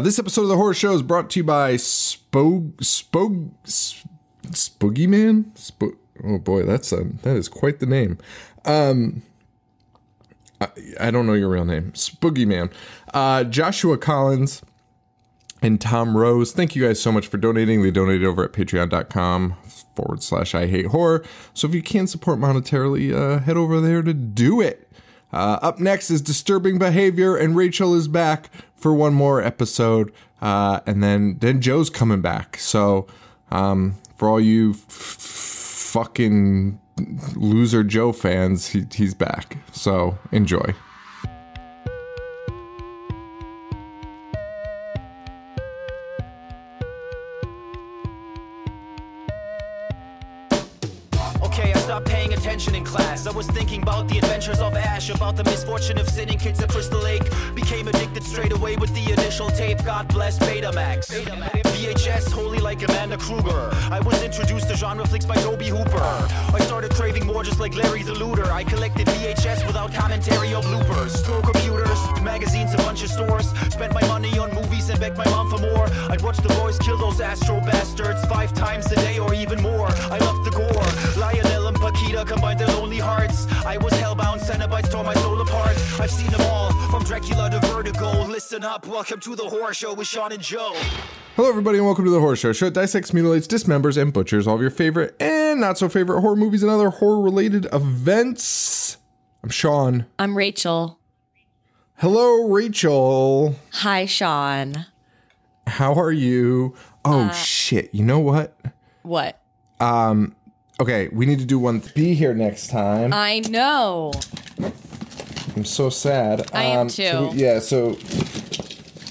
This episode of The Horror Show is brought to you by Spoogeyman? Oh boy, that is quite the name. I don't know your real name. Spoogeyman. Joshua Collins and Tom Rose. Thank you guys so much for donating. They donated over at patreon.com/I hate horror. So if you can support monetarily, head over there to do it. Up next is Disturbing Behavior, and Rachel is back for one more episode. And then Joe's coming back. So for all you fucking loser Joe fans, he's back. So enjoy. In class, I was thinking about the adventures of Ash, about the misfortune of sitting kids at Crystal Lake. Became addicted straight away with the initial tape. God bless Betamax. VHS, holy like Amanda Kruger. I was introduced to genre flicks by Toby Hooper. I started craving more just like Larry the Looter. I collected VHS without commentary or bloopers. Store computers, magazines, a bunch of stores. Spent my money on movies and begged my mom for more. I'd watch the boys kill those astro bastards 5 times a day or even more. I loved the gore. Lionel and Paquita combined their lonely hearts. I was hellbound, Cenobites tore my soul apart. I've seen them all, from Dracula to Vertigo. Listen up, welcome to The Horror Show with Sean and Joe. Hello everybody and welcome to The Horror Show. Show that dissects, mutilates, dismembers, and butchers all of your favorite and not so favorite horror movies and other horror related events. I'm Sean. I'm Rachel. Hello Rachel. Hi Sean. How are you? Oh shit, you know what? What? Okay, we need to do one. Be here next time. I know. I'm so sad. I am too.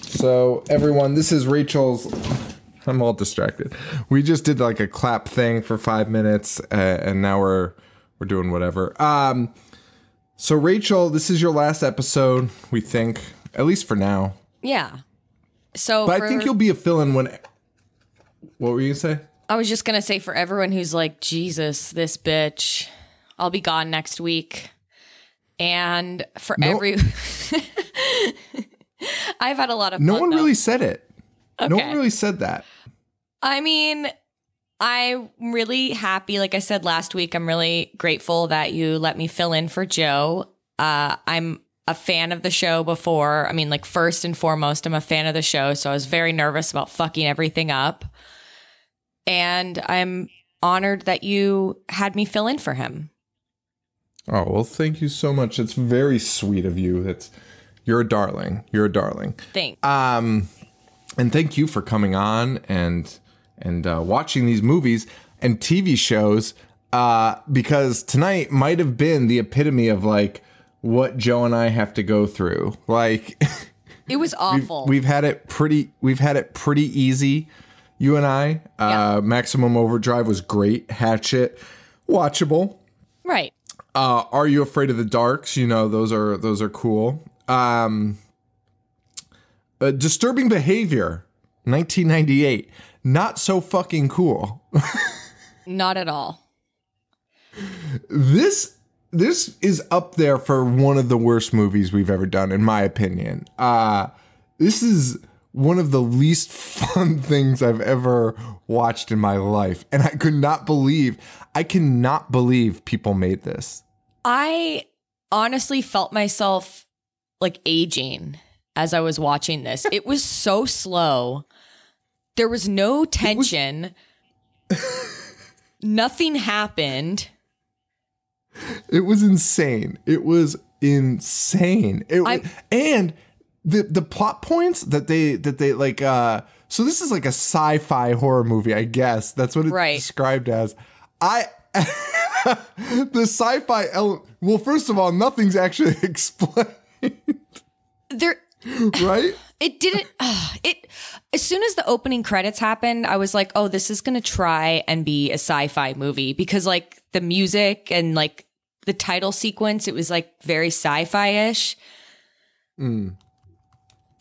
So everyone, this is Rachel's. I'm all distracted. We just did like a clap thing for 5 minutes, and now we're doing whatever. So Rachel, this is your last episode. We think, at least for now. Yeah. So, but I think you'll be a fill-in when. What were you gonna say? I was just going to say, for everyone who's like, Jesus, this bitch, I'll be gone next week. And for every... I've had a lot of fun. No one really said it. Okay. No one really said that. I mean, I'm really happy. Like I said last week, I'm really grateful that you let me fill in for Joe. I'm a fan of the show before. I mean, like, first and foremost, I'm a fan of the show. So I was very nervous about fucking everything up. And I'm honored that you had me fill in for him. Oh, well, thank you so much. It's very sweet of you. You're a darling. You're a darling. Thanks. And thank you for coming on and watching these movies and TV shows, because tonight might have been the epitome of like what Joe and I have to go through. Like, it was awful. We've had it pretty easy. You and I, yeah. Maximum Overdrive was great. Hatchet, watchable. Right. Are You Afraid of the Darks? You know, those are cool. Disturbing Behavior, 1998. Not so fucking cool. Not at all. This is up there for one of the worst movies we've ever done, in my opinion. This is one of the least fun things I've ever watched in my life. And I cannot believe people made this. I honestly felt myself like aging as I was watching this. It was so slow. There was no tension. Nothing happened. It was insane. And the plot points that they like, so this is like a sci-fi horror movie, I guess. That's what it's described as. The sci-fi element. Well, first of all, nothing's actually explained. Right? It didn't. As soon as the opening credits happened, I was like, oh, this is going to try and be a sci-fi movie, because like the music and like the title sequence, it was like very sci-fi-ish.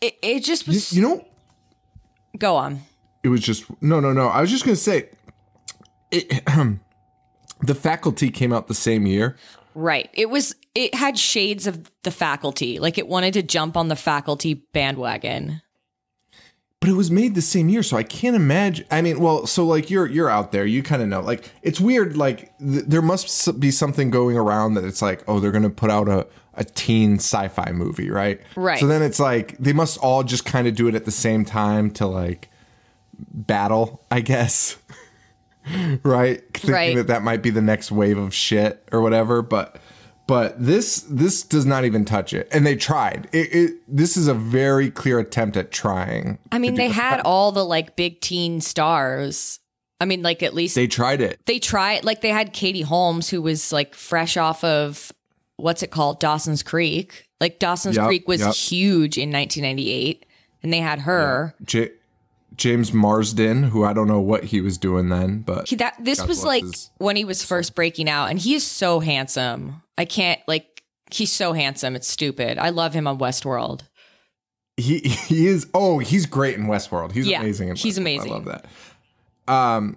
It just was. You know, go on. It was just no. I was just gonna say, The Faculty came out the same year. Right. It had shades of The Faculty. Like, it wanted to jump on The Faculty bandwagon. but it was made the same year, so I can't imagine. I mean, well, so like you're out there, you kind of know. Like it's weird. Like there must be something going around that it's like, oh, they're gonna put out a teen sci-fi movie, right? Right. So then it's like they must all just kind of do it at the same time to like battle, I guess. Right? Thinking that might be the next wave of shit or whatever, but this does not even touch it. And they tried. This is a very clear attempt at trying. I mean, they had all the like big teen stars. I mean, like at least they tried it. They tried, like they had Katie Holmes, who was like fresh off of what's it called? Dawson's Creek. Like Dawson's Creek was huge in 1998, and they had her. James Marsden, who I don't know what he was doing then, but this was like when he was first breaking out, and he is so handsome. I can't he's so handsome. It's stupid. I love him on Westworld. He is. Oh, he's great in Westworld. He's amazing. He's amazing. I love that.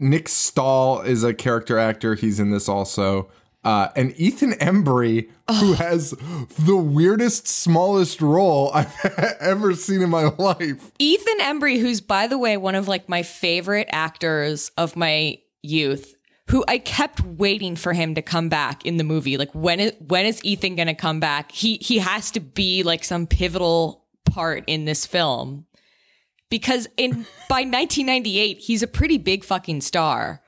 Nick Stahl is a character actor. He's in this also. And Ethan Embry, who has the weirdest, smallest role I've ever seen in my life. Ethan Embry, who's, by the way, one of like my favorite actors of my youth, who I kept waiting for him to come back in the movie. Like, when is Ethan going to come back? He has to be like some pivotal part in this film. Because by 1998, he's a pretty big fucking star.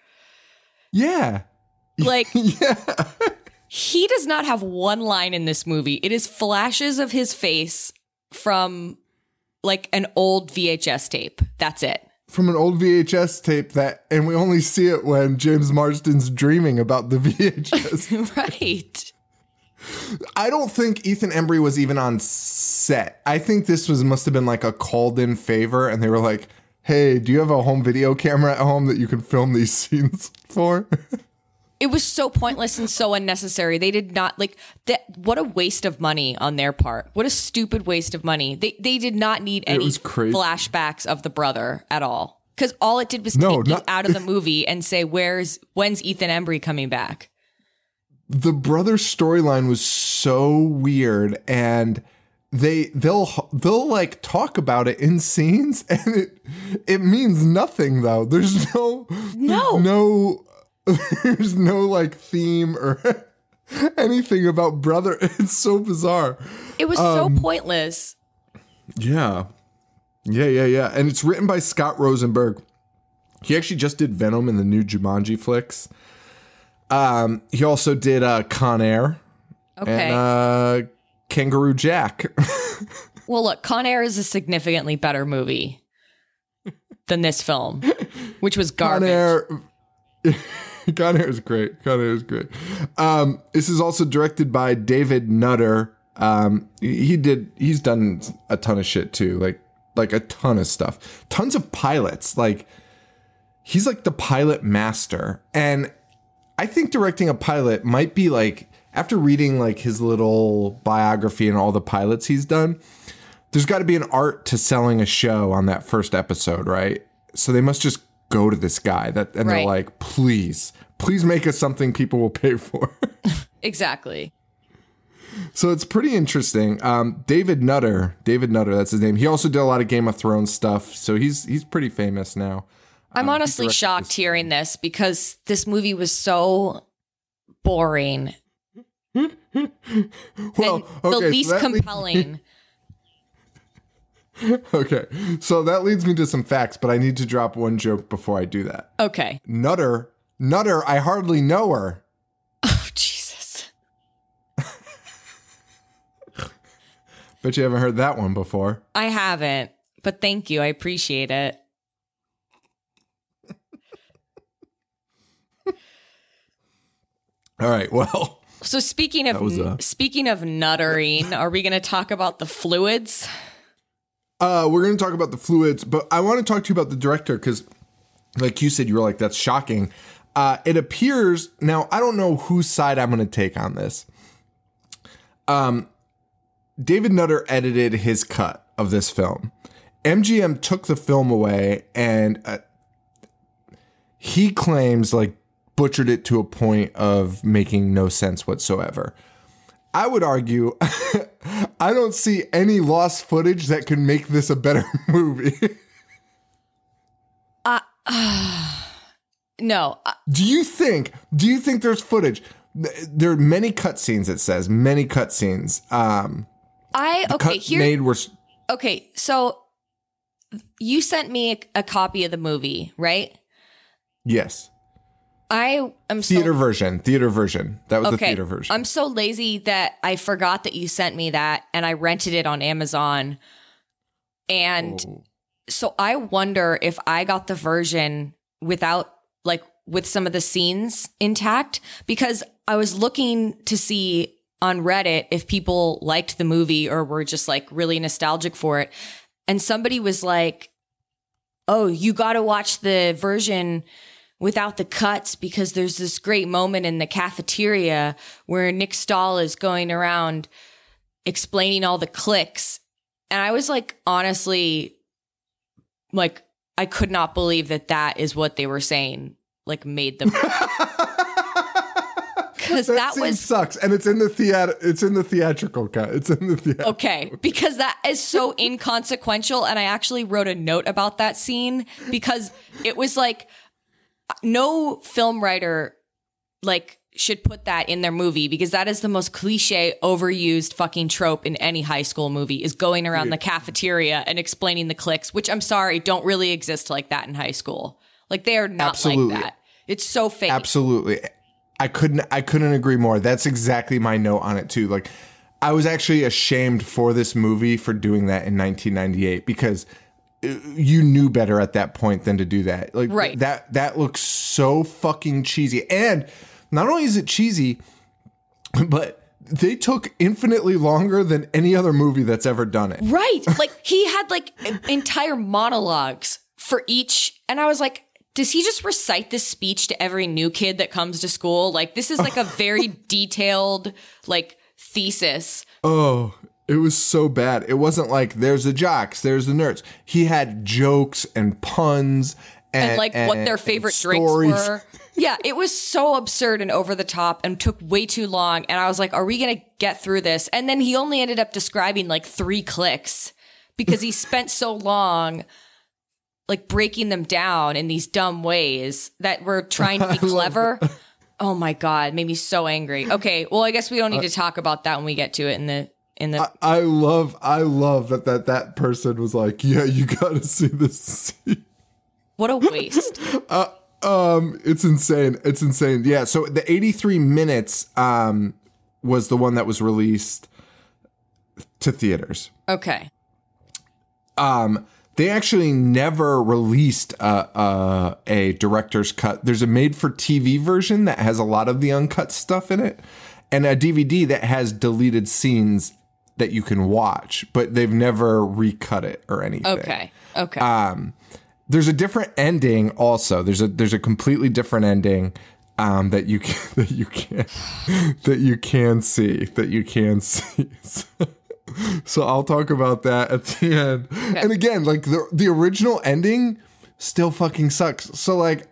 Yeah. Like, he does not have one line in this movie. It is flashes of his face from like an old VHS tape. That's it. From an old VHS tape and we only see it when James Marsden's dreaming about the VHS. Right. I don't think Ethan Embry was even on set. I think this must have been like a called in favor, and they were like, hey, do you have a home video camera at home that you can film these scenes for? It was so pointless and so unnecessary. They did not like that. What a waste of money on their part. What a stupid waste of money. They did not need any flashbacks of the brother at all. Because all it did was take you out of the movie and say, when's Ethan Embry coming back? The brother storyline was so weird, and they'll like talk about it in scenes, and it means nothing though. There's no there's no like theme or anything about brother. It's so bizarre. It was so pointless. Yeah. And it's written by Scott Rosenberg. He actually just did Venom in the new Jumanji flicks. He also did Con Air and Kangaroo Jack. Well, look, Con Air is a significantly better movie than this film, which was garbage. Con Air is great. This is also directed by David Nutter. He's done a ton of shit too, like a ton of stuff, tons of pilots. Like he's like the pilot master, and I think directing a pilot might be like, after reading like his little biography and all the pilots he's done, there's got to be an art to selling a show on that first episode, right? So they must just go to this guy they're like, please make us something people will pay for. Exactly. So it's pretty interesting. David Nutter, that's his name. He also did a lot of Game of Thrones stuff, so he's pretty famous now. I'm honestly shocked hearing this because this movie was so boring. Well, the least compelling. Okay, so that leads me to some facts, but I need to drop one joke before I do that. Okay. Nutter, I hardly know her. Oh, Jesus. Bet you haven't heard that one before. I haven't, but thank you. I appreciate it. All right, well. So speaking of nuttering, are we going to talk about the fluids? We're going to talk about the fluids, but I want to talk to you about the director because, like you said, you were like, that's shocking. It appears, now I don't know whose side I'm going to take on this. David Nutter edited his cut of this film. MGM took the film away and he claims like butchered it to a point of making no sense whatsoever. I would argue I don't see any lost footage that could make this a better movie. No. Do you think there's footage? There are many cutscenes, it says. Many cutscenes. Okay, so you sent me a copy of the movie, right? Yes. I am theater version. That was the theater version. I'm so lazy that I forgot that you sent me that, and I rented it on Amazon. And so I wonder if I got the version without, like, with some of the scenes intact, because I was looking to see on Reddit if people liked the movie or were just like really nostalgic for it. And somebody was like, oh, you got to watch the version without the cuts because there's this great moment in the cafeteria where Nick Stahl is going around explaining all the clicks. And I was like, honestly, like, I could not believe that is what they were saying, like, made them. Because that was sucks, and it's in the theater. It's in the theatrical cut. It's in the theater. Okay, because that is so inconsequential, and I actually wrote a note about that scene because it was like no film writer like should put that in their movie because that is the most cliche, overused fucking trope in any high school movie is going around the cafeteria and explaining the clicks, which I'm sorry, don't really exist like that in high school. Like they are not like that. It's so fake. Absolutely. I couldn't agree more. That's exactly my note on it too. Like I was actually ashamed for this movie for doing that in 1998 because you knew better at that point than to do that. Like right. that looks so fucking cheesy. And not only is it cheesy, but they took infinitely longer than any other movie that's ever done it. Right. Like he had like entire monologues for each. And I was like, does he just recite this speech to every new kid that comes to school? Like, this is like a very detailed, like, thesis. Oh, it was so bad. It wasn't like, there's the jocks, there's the nerds. He had jokes and puns and like, what their favorite drinks were. Yeah, it was so absurd and over the top and took way too long. And I was like, are we going to get through this? And then he only ended up describing, like, 3 clicks because he spent so long like breaking them down in these dumb ways that were trying to be clever. Oh my God, made me so angry. Okay, well, I guess we don't need to talk about that when we get to it in the. I love that person was like, yeah, you got to see this scene. What a waste. It's insane. It's insane. Yeah. So the 83 minutes was the one that was released to theaters. Okay. They actually never released a director's cut. There's a made-for-TV version that has a lot of the uncut stuff in it, and a DVD that has deleted scenes that you can watch, but they've never recut it or anything. Okay. There's a different ending. Also, there's a completely different ending that you can see. So I'll talk about that at the end. Okay. And again, like the original ending still fucking sucks. So like,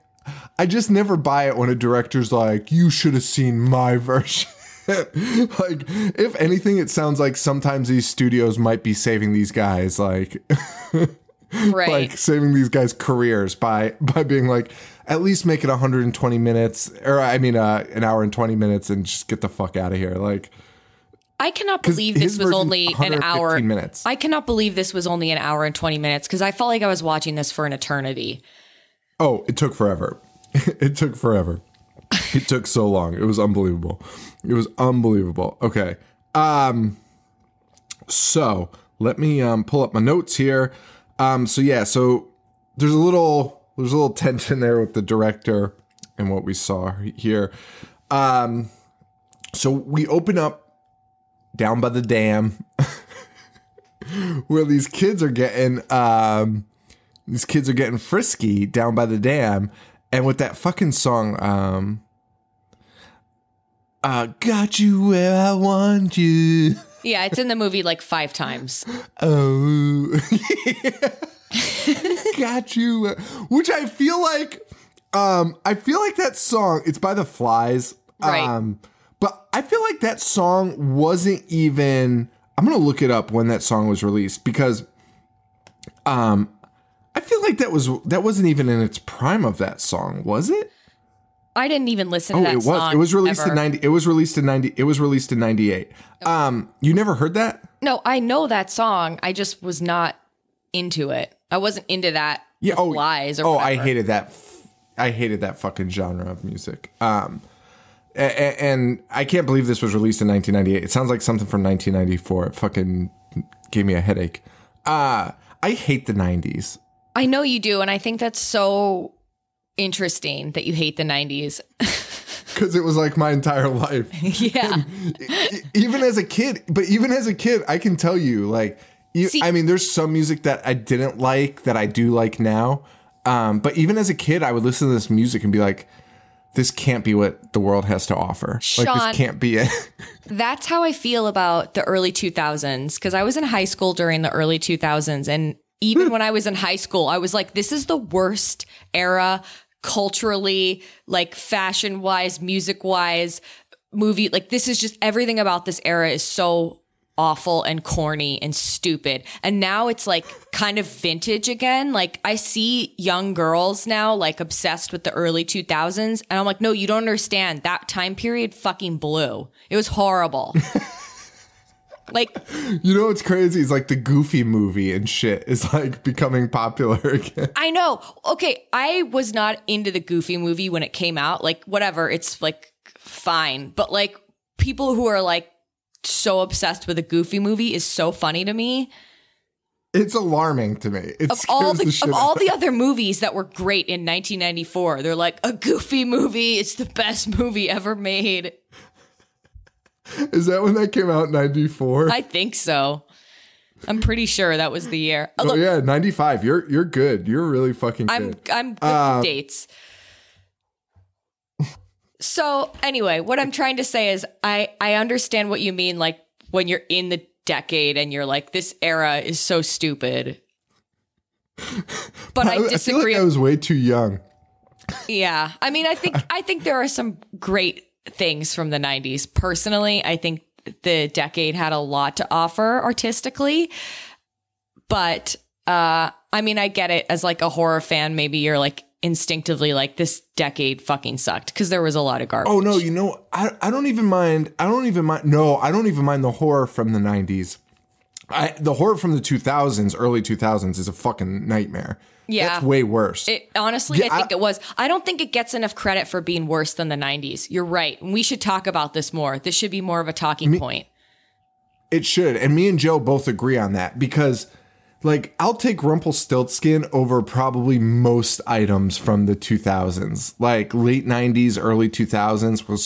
I just never buy it when a director's like, you should have seen my version. Like, if anything, it sounds like sometimes these studios might be saving these guys, like, right. Like saving these guys' careers by being like, at least make it 120 minutes, or I mean, an hour and 20 minutes, and just get the fuck out of here. Like. I cannot believe this was only an hour. Minutes. I cannot believe this was only an hour and 20 minutes because I felt like I was watching this for an eternity. Oh, it took forever. It took forever. It took so long. It was unbelievable. Okay. So let me pull up my notes here. So there's a little tension there with the director and what we saw here. So we open up down by the dam where these kids are getting frisky down by the dam, and with that fucking song, got you where I want you. Yeah, it's in the movie like 5 times. Oh, yeah. Got you, which I feel like that song, it's by The Flies. Right. But I feel like that song wasn't even, I'm going to look it up when that song was released, because I feel like that wasn't even in its prime of that song, was it? I didn't even listen to that song. It was released ever. It was released in 98. You never heard that? No, I know that song. I just was not into it. I wasn't into that. Yeah. Lies or whatever. I hated that. I hated that fucking genre of music. And I can't believe this was released in 1998. It sounds like something from 1994. It fucking gave me a headache. I hate the 90s. I know you do, and I think that's so interesting that you hate the 90s. Because it was like my entire life. Yeah. Even as a kid, I can tell you, like, there's some music that I didn't like that I do like now. But even as a kid, I would listen to this music and be like, this can't be what the world has to offer. Sean, like, this can't be it. That's how I feel about the early 2000s, because I was in high school during the early 2000s. And even when I was in high school, I was like, this is the worst era culturally, like fashion wise, music wise, movie. Like, this is just, everything about this era is so awful and corny and stupid. And now it's like kind of vintage again. Like, I see young girls now like obsessed with the early 2000s, and I'm like, no, you don't understand. That time period fucking blew. It was horrible. Like, you know what's crazy is like the Goofy movie and shit is like becoming popular again. I know. Okay, I was not into the Goofy movie when it came out. Like, whatever, it's like fine. But like, people who are like so obsessed with a Goofy movie is so funny to me. It's alarming to me. It of all the other movies that were great in 1994, they're like, a Goofy movie, it's the best movie ever made. Is that when that came out, 94? I think so. I'm pretty sure that was the year. Oh, yeah, 95. You're good. You're really fucking good. I'm good with dates. So anyway, what I'm trying to say is I understand what you mean, like when you're in the decade and you're like, this era is so stupid. But I disagree. I feel like I was way too young. Yeah. I mean, I think there are some great things from the 90s. Personally, I think the decade had a lot to offer artistically. But I mean, I get it as like a horror fan. Maybe you're like instinctively like, this decade fucking sucked because there was a lot of garbage. Oh no, you know, I don't even mind. I don't even mind the horror from the 90s. The horror from the 2000s, early 2000s is a fucking nightmare. Yeah. That's way worse. Honestly, I think it was. I don't think it gets enough credit for being worse than the 90s. You're right. We should talk about this more. This should be more of a talking point. It should. And me and Joe both agree on that because, like, I'll take Rumpelstiltskin over probably most items from the 2000s. Like, late 90s, early 2000s was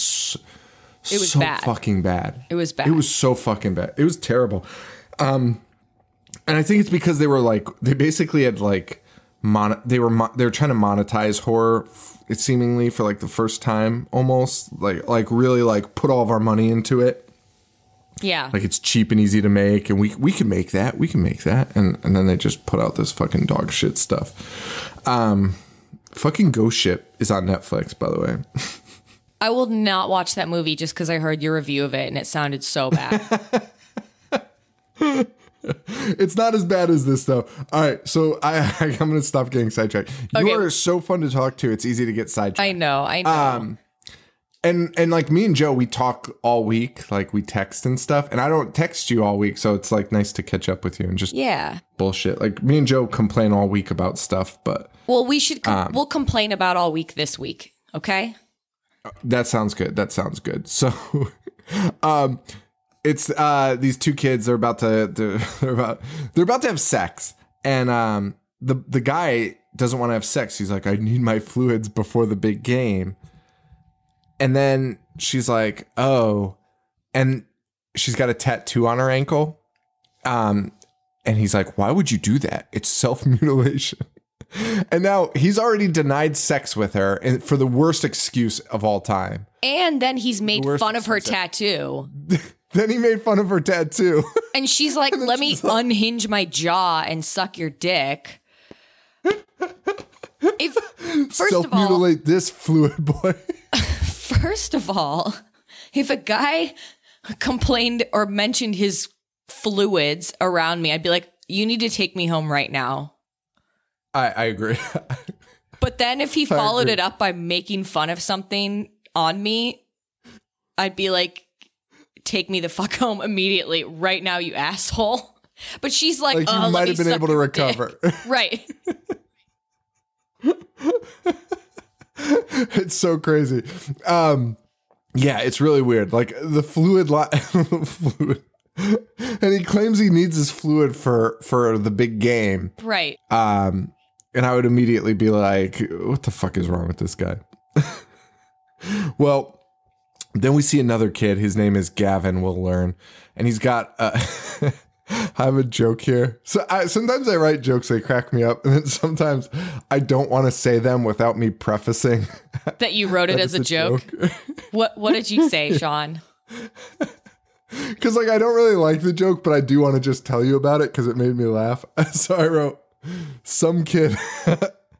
so bad. Fucking bad. It was bad. It was so fucking bad. It was terrible. And I think it's because they were like, they basically had like, they were trying to monetize horror, it seemingly for like the first time almost, like really like put all of our money into it. Yeah. Like it's cheap and easy to make, and we can make that. And then they just put out this fucking dog shit stuff. Fucking Ghost Ship is on Netflix, by the way. I will not watch that movie just because I heard your review of it and it sounded so bad. It's not as bad as this, though. All right, so I'm going to stop getting sidetracked. You are so fun to talk to. It's easy to get sidetracked. I know. And like me and Joe, we talk all week. Like we text and stuff. And I don't text you all week, so it's like nice to catch up with you and just bullshit. Like me and Joe complain all week about stuff, but we should we'll complain about all week this week. Okay. That sounds good. So, it's these two kids. They're about to have sex, and the guy doesn't want to have sex. He's like, I need my fluids before the big game. And then she's like, oh, and she's got a tattoo on her ankle. And he's like, why would you do that? It's self-mutilation. And now he's already denied sex with her and for the worst excuse of all time. And then he's made fun of her tattoo. Then he made fun of her tattoo. And she's like, let me unhinge my jaw and suck your dick. First of all, self-mutilate this fluid boy. First of all, if a guy complained or mentioned his fluids around me, I'd be like, you need to take me home right now. I agree. But then if he followed it up by making fun of something on me, I'd be like, take me the fuck home immediately right now, you asshole. But she's like, you might have been able to recover. Right. It's so crazy. Yeah, it's really weird. Like the fluid, fluid. And he claims he needs his fluid for the big game. Right. And I would immediately be like, what the fuck is wrong with this guy? Well, then we see another kid. His name is Gavin, we'll learn. And he's got, I have a joke here. So sometimes I write jokes, they crack me up. And then sometimes I don't want to say them without me prefacing. That you wrote it as a joke? What did you say, Sean? Because like I don't really like the joke, but I do want to just tell you about it because it made me laugh. So I wrote some kid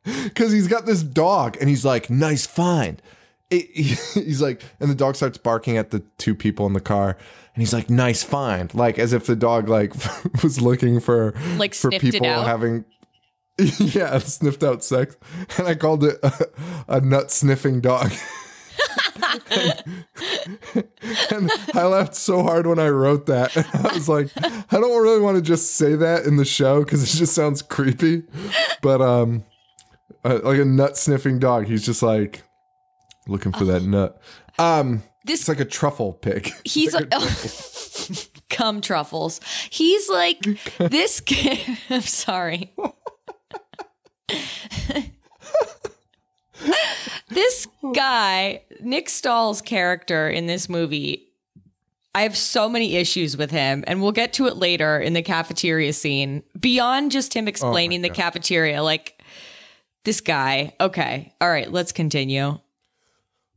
because he's got this dog and he's like, nice find. He's like, and the dog starts barking at the two people in the car, and he's like, nice find, like as if the dog like was looking for like for people having sniffed out sex, and I called it a nut sniffing dog. And I laughed so hard when I wrote that. I was like, I don't really want to just say that in the show because it just sounds creepy. But like a nut sniffing dog, he's just like looking for that nut. It's like a truffle pig. He's like cum truffles. He's like this kid. I'm sorry. This guy, Nick Stahl's character in this movie, I have so many issues with him, and we'll get to it later in the cafeteria scene. Beyond just him explaining the cafeteria, like this guy. Okay, all right, let's continue.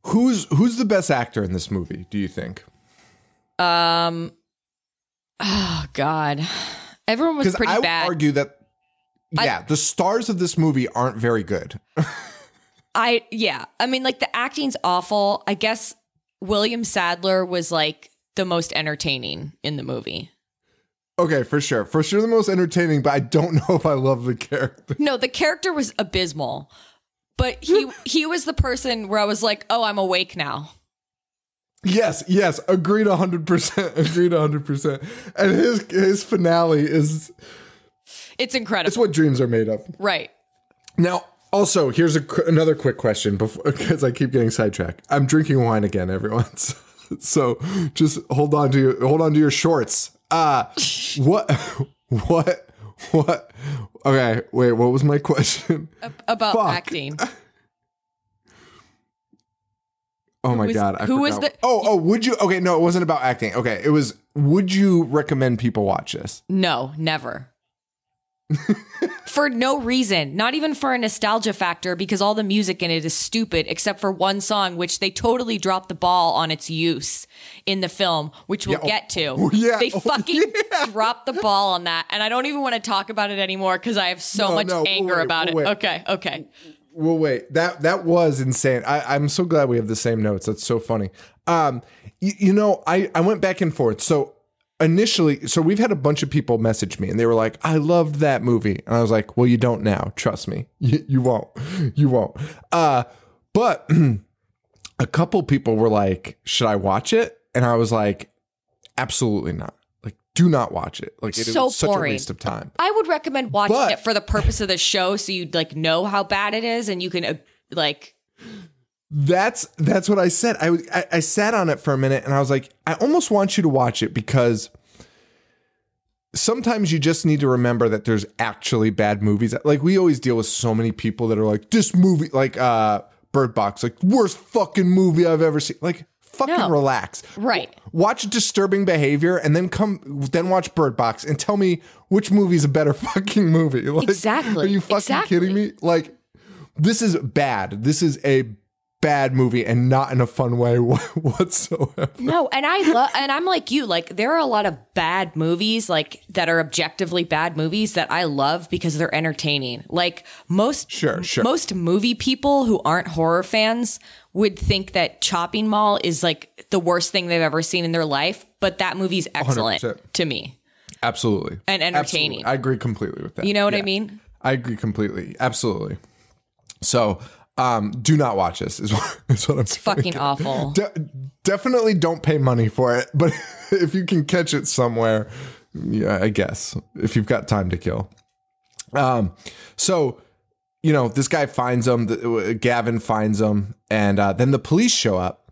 Who's the best actor in this movie, do you think? Oh God, everyone was pretty bad. I would argue that the stars of this movie aren't very good. I mean, like the acting's awful. I guess William Sadler was like the most entertaining in the movie. Okay, for sure the most entertaining, but I don't know if I love the character. No, the character was abysmal, but he was the person where I was like, oh, I'm awake now. Yes, agreed 100%. And his finale is, it's incredible. It's what dreams are made of. Right. Now, also, here's another quick question because I keep getting sidetracked. I'm drinking wine again, everyone. So just hold on to your shorts. What? Okay, wait. What was my question? About acting. Oh my God! I forgot. Oh, would you? Okay, no, it wasn't about acting. Okay, it was. Would you recommend people watch this? No, never. For no reason, not even for a nostalgia factor, because all the music in it is stupid except for one song, which they totally dropped the ball on its use in the film, which we'll get to. They fucking dropped the ball on that, and I don't even want to talk about it anymore because I have so much anger about it. Okay. Well, wait. That was insane. I'm so glad we have the same notes. That's so funny. I went back and forth. So initially, we've had a bunch of people message me and they were like, I loved that movie. And I was like, well, you don't now. Trust me. You won't. But a couple people were like, should I watch it? And I was like, absolutely not. Like, do not watch it. Like, it is such boring. A waste of time. I would recommend watching it for the purpose of the show so you'd like know how bad it is and you can like... That's what I said. I sat on it for a minute and I was like, I almost want you to watch it because sometimes you just need to remember that there's actually bad movies. Like we always deal with so many people that are like, this movie, like Bird Box, like worst fucking movie I've ever seen. Like fucking relax. Right. Watch Disturbing Behavior and then watch Bird Box and tell me which movie's a better fucking movie. Like, exactly. Are you fucking kidding me? Like this is bad. This is a bad movie and not in a fun way whatsoever. No, and I'm like you, like there are a lot of bad movies like that are objectively bad movies that I love because they're entertaining. Like most movie people who aren't horror fans would think that Chopping Mall is like the worst thing they've ever seen in their life, but that movie's excellent 100%. To me. Absolutely. And entertaining. Absolutely. I agree completely with that. You know what I mean? I agree completely. Absolutely. So, do not watch this is what I'm saying. It's fucking awful. Definitely don't pay money for it, but if you can catch it somewhere, yeah, I guess if you've got time to kill. So, you know, this guy finds him, Gavin finds him, and then the police show up.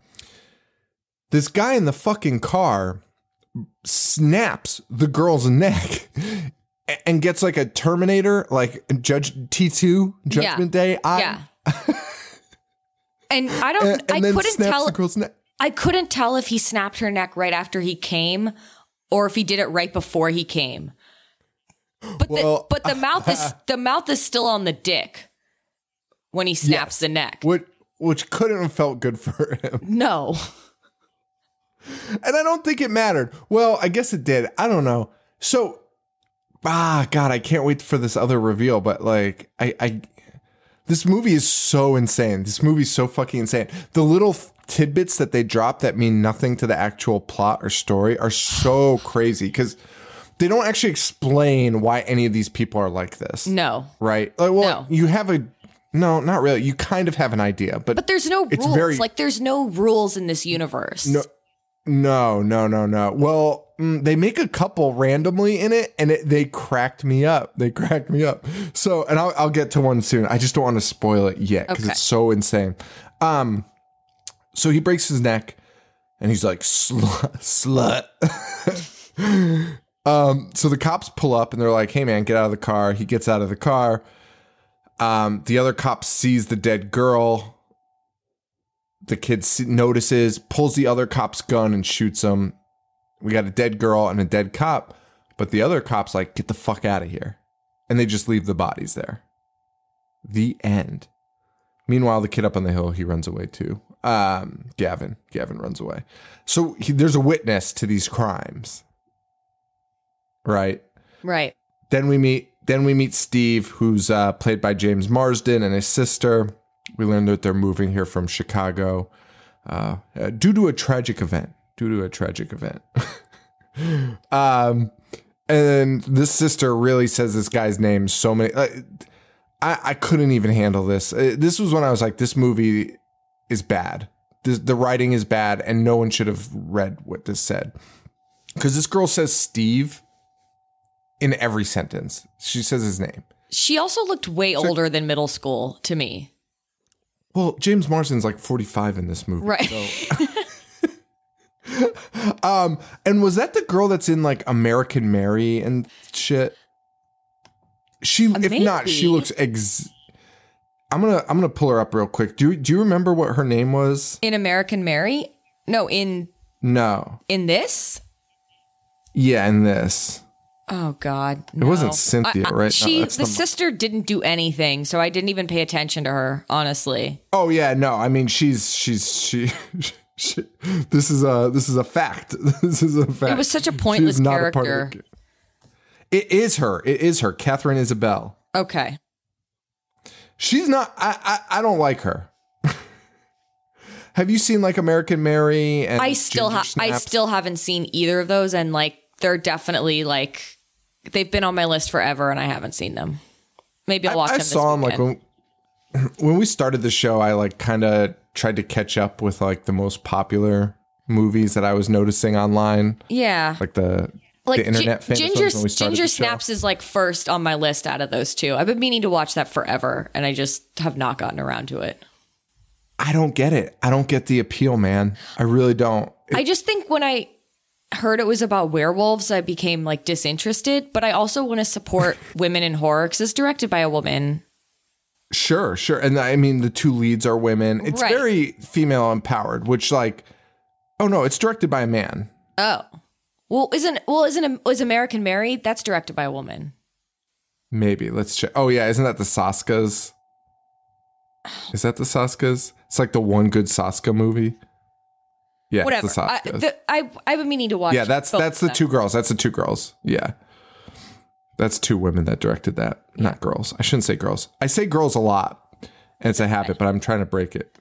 This guy in the fucking car snaps the girl's neck and gets like a Terminator, like Judge T2 Judgment Day. Yeah. And I couldn't tell if he snapped her neck right after he came or if he did it right before he came. But the mouth is still on the dick when he snaps the neck. Which couldn't have felt good for him. No. And I don't think it mattered. Well, I guess it did. I don't know. So, God, I can't wait for this other reveal. But like, this movie is so insane. This movie is so fucking insane. The little tidbits that they drop that mean nothing to the actual plot or story are so crazy because they don't actually explain why any of these people are like this. No. Right? Like, well, you have no, not really. You kind of have an idea, but there's no rules. Like there's no rules in this universe. No. Well, they make a couple randomly in it, and they cracked me up. So, and I'll get to one soon. I just don't want to spoil it yet because it's so insane. So he breaks his neck, and he's like, slut. So the cops pull up, and they're like, hey, man, get out of the car. He gets out of the car. The other cop sees the dead girl. The kid notices, pulls the other cop's gun and shoots him. We got a dead girl and a dead cop, but the other cop's like, get the fuck out of here. And they just leave the bodies there. The end. Meanwhile, the kid up on the hill, he runs away too. Gavin runs away. So there's a witness to these crimes. Right? Right. Then we meet Steve, who's played by James Marsden, and his sister. We learned that they're moving here from Chicago due to a tragic event. And this sister really says this guy's name so many. I couldn't even handle this. This was when I was like, this movie is bad. The writing is bad, and no one should have read what this said. Because this girl says Steve in every sentence. She says his name. She also looked way older than middle school to me. Well, James Marsden's like 45 in this movie. Right. So. And was that the girl that's in like American Mary and shit? If maybe. Not, she looks I'm gonna pull her up real quick. Do you remember what her name was? In American Mary? No. In this? Yeah, in this. Oh God, no. It wasn't Cynthia, right? The sister didn't do anything, so I didn't even pay attention to her, honestly. Oh yeah, no. I mean, she this is a fact. This is a fact. It was such a pointless character. It is her, Catherine Isabel. Okay. She's not. I don't like her. Have you seen like American Mary? And I still haven't seen either of those, and like they're definitely like. They've been on my list forever, and I haven't seen them. Maybe I'll watch them this weekend. I saw them like when we started the show. I like kind of tried to catch up with like the most popular movies that I was noticing online. Yeah, like the internet fan. Ginger Snaps is like first on my list out of those two. I've been meaning to watch that forever, and I just have not gotten around to it. I don't get it. I don't get the appeal, man. I really don't. I just think when I heard it was about werewolves, I became like disinterested, but I also want to support women in horror because it's directed by a woman. Sure. And I mean, the two leads are women. It's very female empowered, which like, oh no, it's directed by a man. Oh, is American Mary? That's directed by a woman. Maybe let's check. Oh yeah. Isn't that the Saskas? Is that the Saskas? It's like the one good Sasuke movie. Yeah, Whatever. it's the Sasuke. I've been meaning to watch. Yeah, that's the two girls. That's the two girls. Yeah. That's two women that directed that, not girls. I shouldn't say girls. I say girls a lot, and it's a habit, but I'm trying to break it.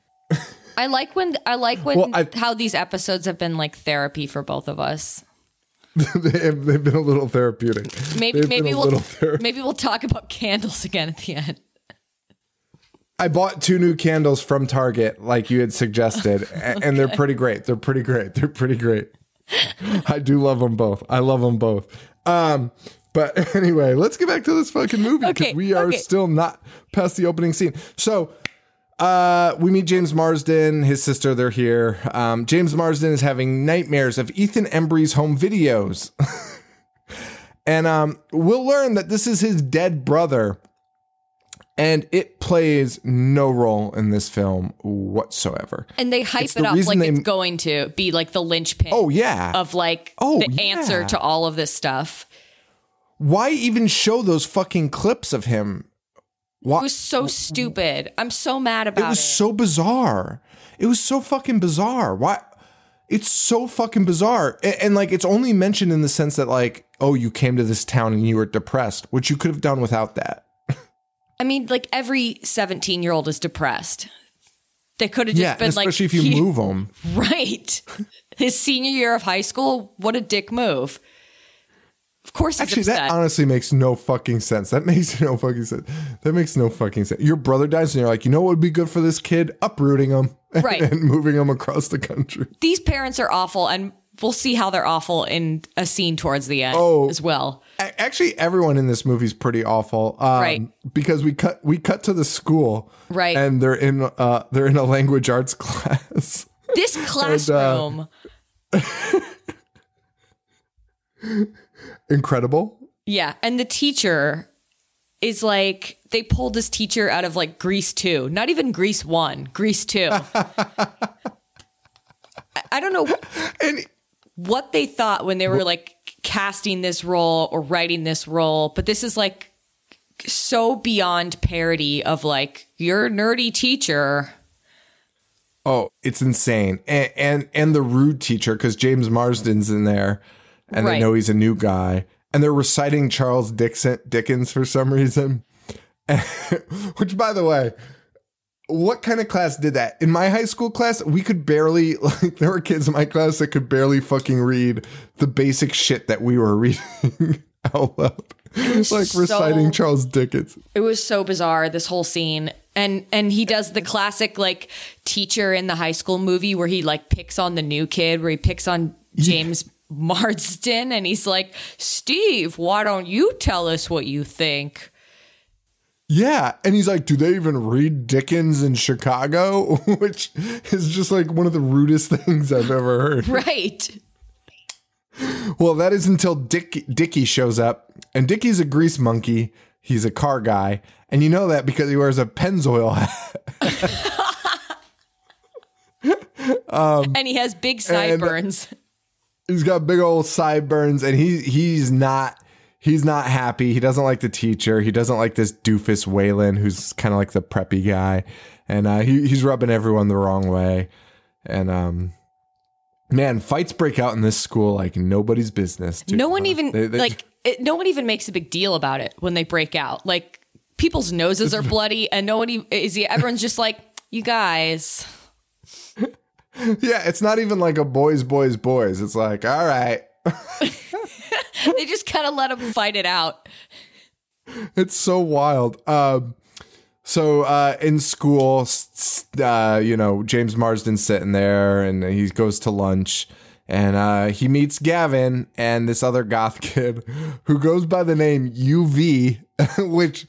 I like when how these episodes have been like therapy for both of us. They've been a little therapeutic. Maybe we'll talk about candles again at the end. I bought 2 new candles from Target, like you had suggested, Okay. and they're pretty great. They're pretty great. I do love them both. I love them both. But anyway, let's get back to this fucking movie because we are still not past the opening scene. So we meet James Marsden, his sister. They're here. James Marsden is having nightmares of Ethan Embry's home videos. And we'll learn that this is his dead brother. And it plays no role in this film whatsoever. And they hype it up like it's going to be like the linchpin. Oh, yeah. Of like the answer to all of this stuff. Why even show those fucking clips of him? Why? It was so stupid. I'm so mad about it. It was so bizarre. It was so fucking bizarre. Why? It's so fucking bizarre. And like, it's only mentioned in the sense that like, oh, you came to this town and you were depressed, which you could have done without that. I mean, like every 17-year-old is depressed. They could have just been like, especially if you move them. Right. His senior year of high school, what a dick move. Of course he's upset. That honestly makes no fucking sense. That makes no fucking sense. Your brother dies and you're like, you know what would be good for this kid? Uprooting him. Right. And moving him across the country. These parents are awful, and we'll see how they're awful in a scene towards the end as well. Actually, everyone in this movie is pretty awful. Right. Because we cut to the school. Right. And they're in a language arts class. This classroom. Incredible. Yeah. And the teacher is like, they pulled this teacher out of like Grease 2. Not even Grease 1. Grease 2. I don't know what they thought when they were like casting this role or writing this role, but this is like so beyond parody of like your nerdy teacher. Oh, it's insane. And the rude teacher, because James Marsden's in there and they know he's a new guy, and they're reciting Charles Dickens for some reason. Which, by the way, what kind of class did that? In my high school class, we could barely, like, there were kids in my class that could barely fucking read the basic shit that we were reading out loud. Like reciting Charles Dickens. It was so bizarre, this whole scene. And he does the classic, like, teacher in the high school movie where he, like, picks on the new kid, where he picks on James Marsden, and he's like, Steve, why don't you tell us what you think? Yeah, and he's like, do they even read Dickens in Chicago? Which is just like one of the rudest things I've ever heard. Right. Well, that is until Dickie shows up, and Dickie's a grease monkey. He's a car guy, and you know that because he wears a Pennzoil hat. And he has big sideburns. He's got big old sideburns, and he's not happy. He doesn't like the teacher. He doesn't like this doofus Waylon, who's kind of like the preppy guy, and he's rubbing everyone the wrong way. And man, fights break out in this school like nobody's business. Dude. No one even no one even makes a big deal about it when they break out. Like, people's noses are bloody, and everyone's just like, you guys. Yeah, it's not even like a boys. It's like, all right. They just kind of let them fight it out. It's so wild. So in school, James Marsden's sitting there, and he goes to lunch, and he meets Gavin and this other goth kid who goes by the name UV, which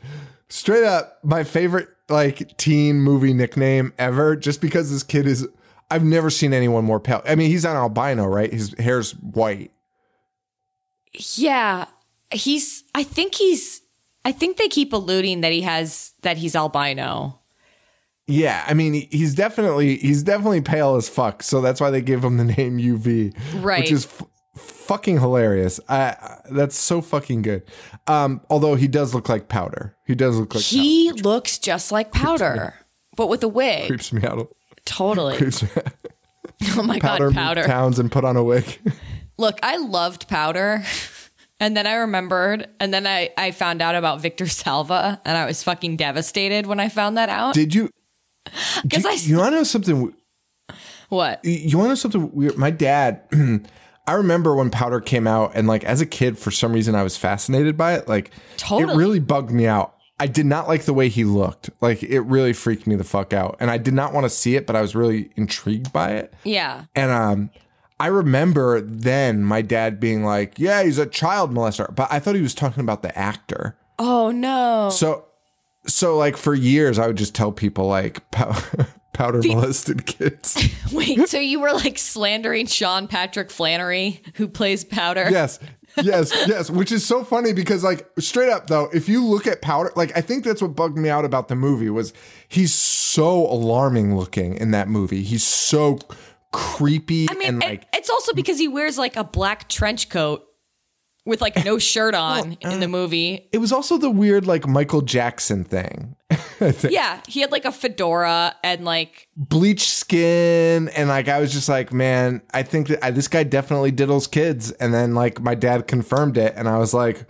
straight up my favorite like teen movie nickname ever, just because this kid is, I've never seen anyone more pale. I mean, he's an albino, right? His hair's white. Yeah, I think they keep alluding that he's albino. Yeah, I mean, he's definitely pale as fuck, so that's why they give him the name UV, right? Which is fucking hilarious. That's so fucking good. Although he does look like Powder. He looks just like Powder, but with a wig. Creeps me out. Totally. Oh my God, powder. Towns and put on a wig. Look, I loved Powder. And then I remembered, and then I found out about Victor Salva, and I was fucking devastated when I found that out. Did you? You want to know something? What? You want to know something weird? My dad, I remember when Powder came out, and like as a kid, for some reason, I was fascinated by it. Like, It really bugged me out. I did not like the way he looked. Like, it really freaked me the fuck out. And I did not want to see it, but I was really intrigued by it. Yeah. And I remember then my dad being like, yeah, he's a child molester. But I thought he was talking about the actor. Oh, no. So like for years, I would just tell people like Powder molested kids. Wait, so you were like slandering Sean Patrick Flannery, who plays Powder? Yes. Which is so funny because like straight up though, if you look at Powder, like I think that's what bugged me out about the movie was he's so alarming looking in that movie. He's so creepy. I mean, and like it's also because he wears like a black trench coat with like no shirt on in the movie. It was also the weird like Michael Jackson thing. I think. Yeah, he had like a fedora and like bleached skin, and like I was just like, man, I think that this guy definitely diddles kids. And then like my dad confirmed it, and I was like,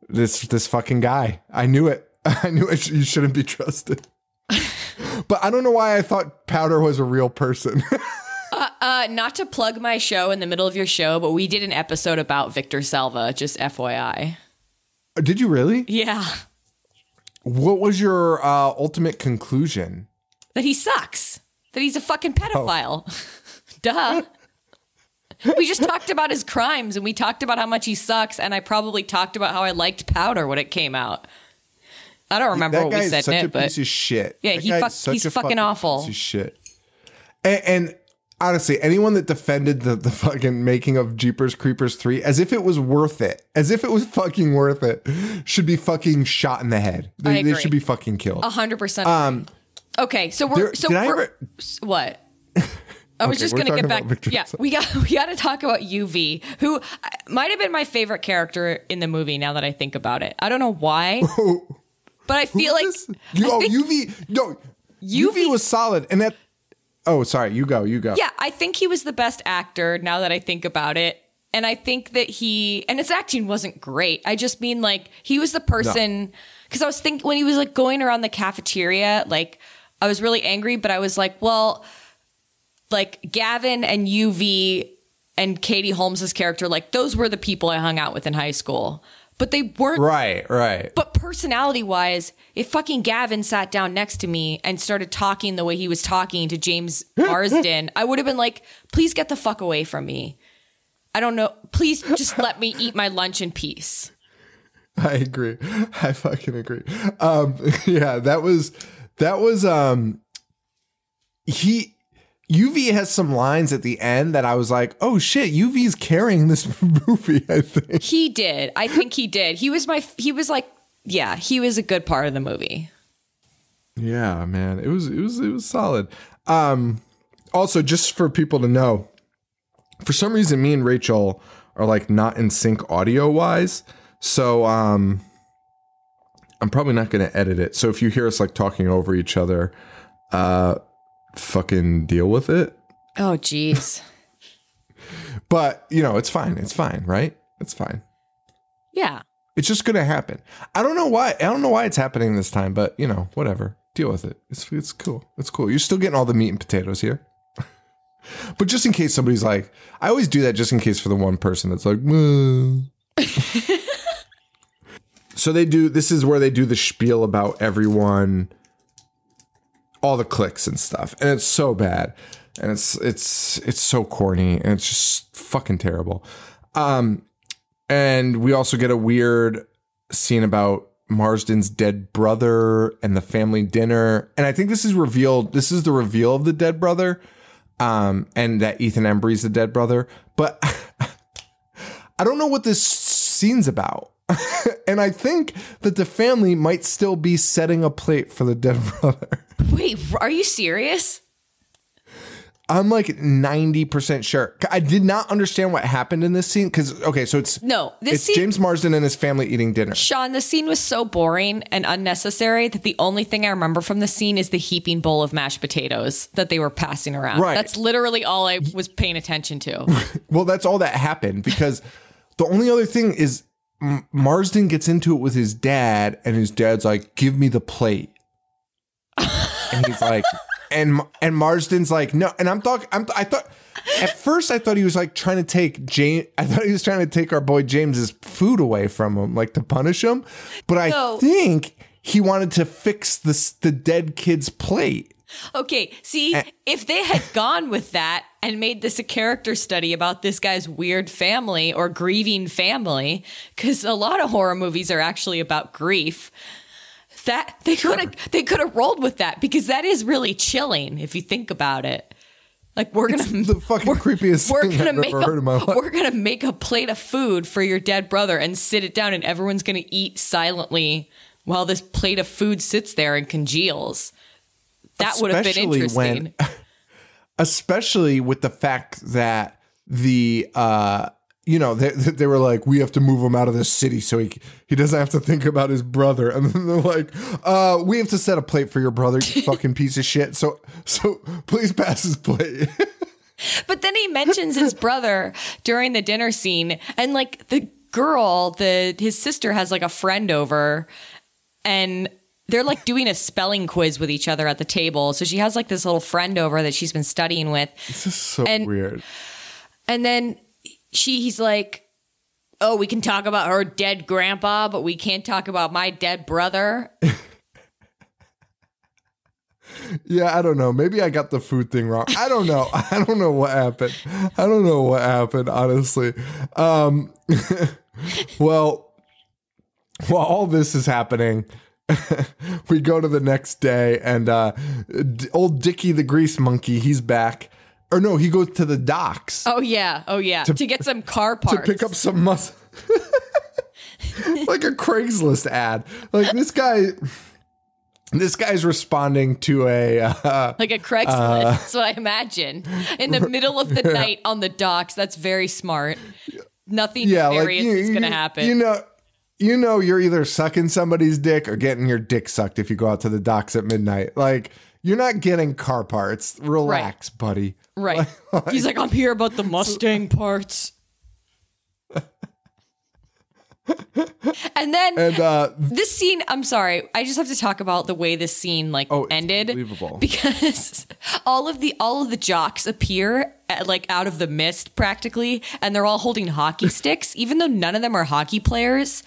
this fucking guy. I knew it. You shouldn't be trusted. But I don't know why I thought Powder was a real person. Not to plug my show in the middle of your show, but we did an episode about Victor Salva, just FYI. Did you really? Yeah. What was your ultimate conclusion? That he sucks. That he's a fucking pedophile. Duh. We just talked about his crimes, and we talked about how much he sucks, and I probably talked about how I liked Powder when it came out. I don't remember what we said in it, but piece of shit. Yeah, he's fucking awful. Piece of shit. And honestly, anyone that defended the fucking making of Jeepers Creepers 3 as if it was worth it, as if it was fucking worth it, should be fucking shot in the head. They should be fucking killed. 100%. Okay, so what? I was just gonna get back. Yeah, we got to talk about UV, who might have been my favorite character in the movie. Now that I think about it, I don't know why. But I feel like UV was solid, and that. Oh, sorry, you go. Yeah, I think he was the best actor. Now that I think about it, and I think that his acting wasn't great. I just mean like he was the person because I was thinking when he was like going around the cafeteria, like I was really angry, but I was like, well, like Gavin and UV and Katie Holmes's character, like those were the people I hung out with in high school. But they weren't. Right. But personality-wise, if fucking Gavin sat down next to me and started talking the way he was talking to James Marsden, I would have been like, please get the fuck away from me. I don't know. Please just let me eat my lunch in peace. I agree. I fucking agree. Yeah, that was UV has some lines at the end that I was like, oh shit, UV's carrying this movie, I think. He did. I think he did. He was a good part of the movie. Yeah, man. It was solid. Also, just for people to know, for some reason, me and Rachel are like not in sync audio wise. So, I'm probably not going to edit it. So if you hear us like talking over each other, fucking deal with it. Oh jeez. But it's fine, right? It's fine. Yeah, it's just gonna happen. I don't know why it's happening this time, but whatever, deal with it. It's cool. You're still getting all the meat and potatoes here. But just in case somebody's like, I always do that just in case for the one person that's like So this is where they do the spiel about everyone, all the clicks and stuff, and it's so bad, and it's so corny, and it's just fucking terrible. And we also get a weird scene about Marsden's dead brother and the family dinner, and I think this is revealed. This is the reveal of the dead brother, and that Ethan Embry's the dead brother. But I don't know what this scene's about. And I think that the family might still be setting a plate for the dead brother. Wait, are you serious? I'm like 90% sure. I did not understand what happened in this scene because, okay, so it's James Marsden and his family eating dinner. Sean, the scene was so boring and unnecessary that the only thing I remember from the scene is the heaping bowl of mashed potatoes that they were passing around. Right. That's literally all I was paying attention to. Well, that's all that happened because the only other thing is Marsden gets into it with his dad and his dad's like, give me the plate. And he's like... And Marsden's like, no. And I thought at first I thought he was like trying to take I thought he was trying to take our boy James's food away from him, like to punish him. But I think he wanted to fix the dead kid's plate. Okay, see, if they had gone with that and made this a character study about this guy's weird family or grieving family, because a lot of horror movies are actually about grief. That they could have rolled with that because that is really chilling if you think about it. Like It's the fucking creepiest thing I've ever heard in my life. We're gonna make a plate of food for your dead brother and sit it down, and everyone's gonna eat silently while this plate of food sits there and congeals. That would have been interesting. Especially with the fact that they were like, we have to move him out of this city so he doesn't have to think about his brother. And then they're like, we have to set a plate for your brother, you fucking piece of shit. So please pass his plate. But then he mentions his brother during the dinner scene. And like the girl, his sister has like a friend over and they're like doing a spelling quiz with each other at the table. So she has like this little friend over that she's been studying with. This is so weird. And then he's like, oh, we can talk about her dead grandpa, but we can't talk about my dead brother. Yeah, I don't know. Maybe I got the food thing wrong. I don't know. I don't know what happened. Honestly. Well, while all this is happening, we go to the next day and old Dickie the Grease Monkey, he's back. Or no, he goes to the docks. Oh, yeah. To get some car parts. To pick up some muscle. Like a Craigslist ad. Like this guy's responding to a... like a Craigslist. That's what I imagine. In the middle of the night on the docks. That's very smart. Nothing nefarious is going to happen. You know you're either sucking somebody's dick or getting your dick sucked if you go out to the docks at midnight. Like, you're not getting car parts. Relax, buddy. Right. He's like, I'm here about the Mustang parts. And then this scene, I'm sorry, I just have to talk about the way this scene ended. Unbelievable. Because all of the jocks appear out of the mist practically, and they're all holding hockey sticks, even though none of them are hockey players.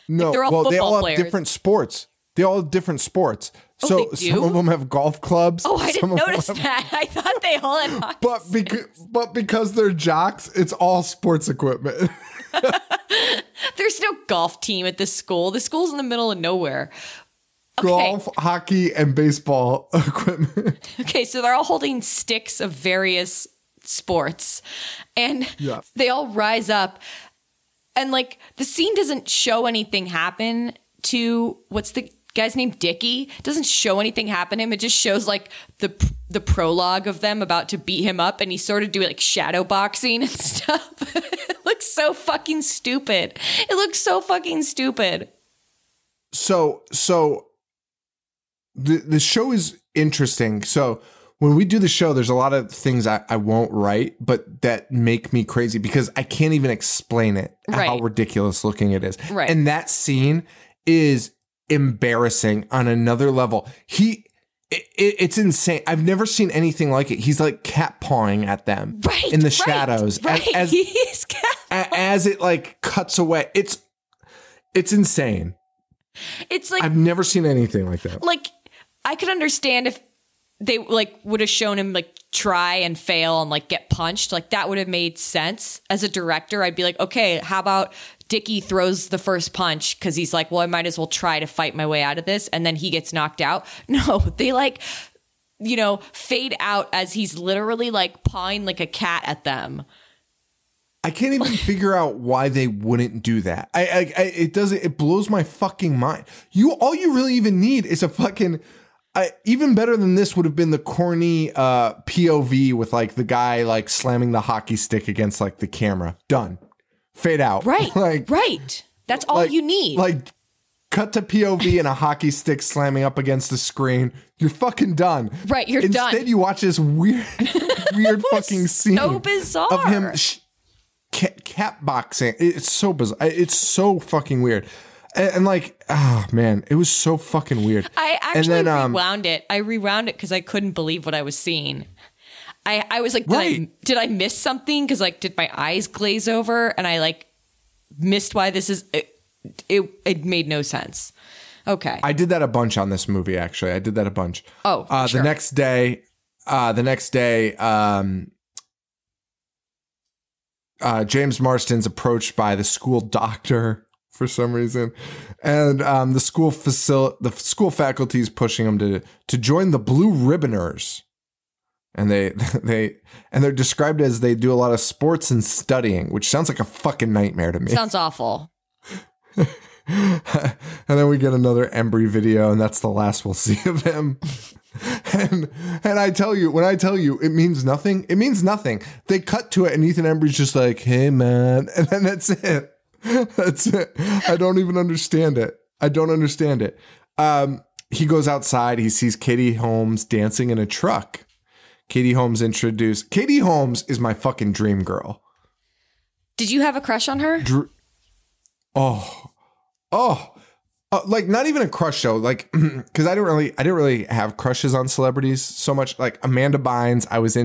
No, they're all football they all have players. different sports. They all have different sports. So some of them have golf clubs. Oh, I didn't notice that. I thought they all had hockey but because they're jocks, it's all sports equipment. There's no golf team at this school. The school's in the middle of nowhere. Okay. Golf, hockey, and baseball equipment. Okay, so they're all holding sticks of various sports. And they all rise up. And the scene doesn't show anything happen to what's the guy's name? Dickie. It doesn't show anything happen to him. It just shows the prologue of them about to beat him up, and he's sort of doing shadow boxing and stuff. It looks so fucking stupid. So the show is interesting. So when we do the show, there's a lot of things I won't write, but that make me crazy because I can't even explain it, how ridiculous looking it is. Right. And that scene is embarrassing on another level. It's insane. I've never seen anything like it. He's like cat pawing at them in the shadows as it cuts away. It's insane. It's I've never seen anything like that. I could understand if they would have shown him try and fail and get punched. That would have made sense. As a director, I'd be like, okay, how about Dickie throws the first punch because he's like, well, I might as well try to fight my way out of this, and then he gets knocked out. No, they fade out as he's literally pawing like a cat at them. I can't even figure out why they wouldn't do that. It blows my fucking mind. All you really even need is a fucking Even better than this would have been the corny POV with like the guy like slamming the hockey stick against like the camera. Done. Fade out. Right. Like, right. That's all you need. Like, cut to POV and a hockey stick slamming up against the screen. You're fucking done. Right, you're done. Instead, you watch this weird fucking scene. So bizarre. Of him cat boxing. It's so bizarre. It's so fucking weird. And like, oh man, it was so fucking weird. I actually rewound it. I rewound it because I couldn't believe what I was seeing. I was like, did I miss something? Because like, did my eyes glaze over and I like missed why this is? It made no sense. Okay, I did that a bunch on this movie. Actually, I did that a bunch. Oh, sure. The next day, James Marsden's approached by the school doctor for some reason, and the school faculty is pushing him to join the Blue Ribboners, and they're described as they do a lot of sports and studying, which sounds like a fucking nightmare to me. Sounds awful. And then we get another Embry video, and that's the last we'll see of him. And I tell you, when I tell you it means nothing, it means nothing. They cut to it, and Ethan Embry's just like, "Hey, man," and then that's it. That's it. I don't even understand it. I don't understand it. He goes outside. He sees Katie Holmes dancing in a truck. Katie Holmes introduced. Katie Holmes is my fucking dream girl. Did you have a crush on her? Like not even a crush though. Like, because I didn't really have crushes on celebrities so much. Like Amanda Bynes, I was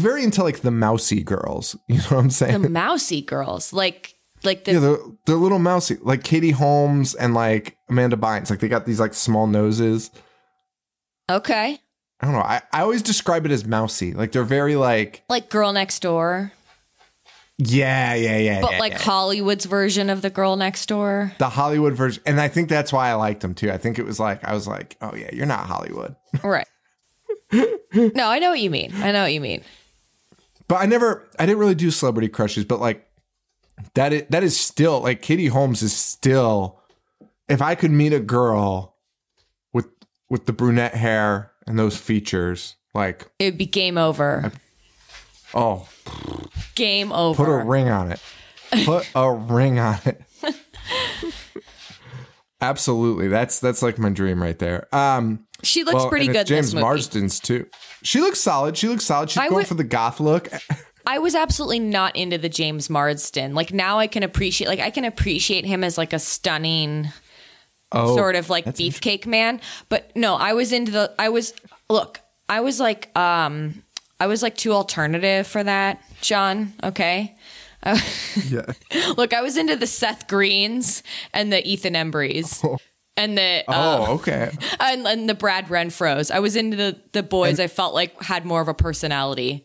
very into like the mousy girls. You know what I'm saying? The mousy girls, like the yeah, they're little mousy, like Katie Holmes and like Amanda Bynes. Like they got these like small noses. Okay. I don't know. I always describe it as mousy. Like they're very like Girl Next Door. Yeah. But Hollywood's version of the Girl Next Door. The Hollywood version. And I think that's why I liked them too. I think it was like, I was like, oh yeah, you're not Hollywood. Right. No, I know what you mean. But I didn't really do celebrity crushes, but like that is still like Katie Holmes is still, if I could meet a girl with the brunette hair and those features, like it'd be game over. Game over. Put a ring on it. Put a ring on it. Absolutely. That's like my dream right there. She looks pretty good. James this movie. Marsden's too. She looks solid. She's going for the goth look. I was absolutely not into the James Marsden. Like now I can appreciate him as like a stunning sort of like beefcake man. But no, I was like too alternative for that, John. Okay. Yeah. Look, I was into the Seth Greens and the Ethan Embrys and the okay, and the Brad Renfros. I was into the boys. I felt like had more of a personality.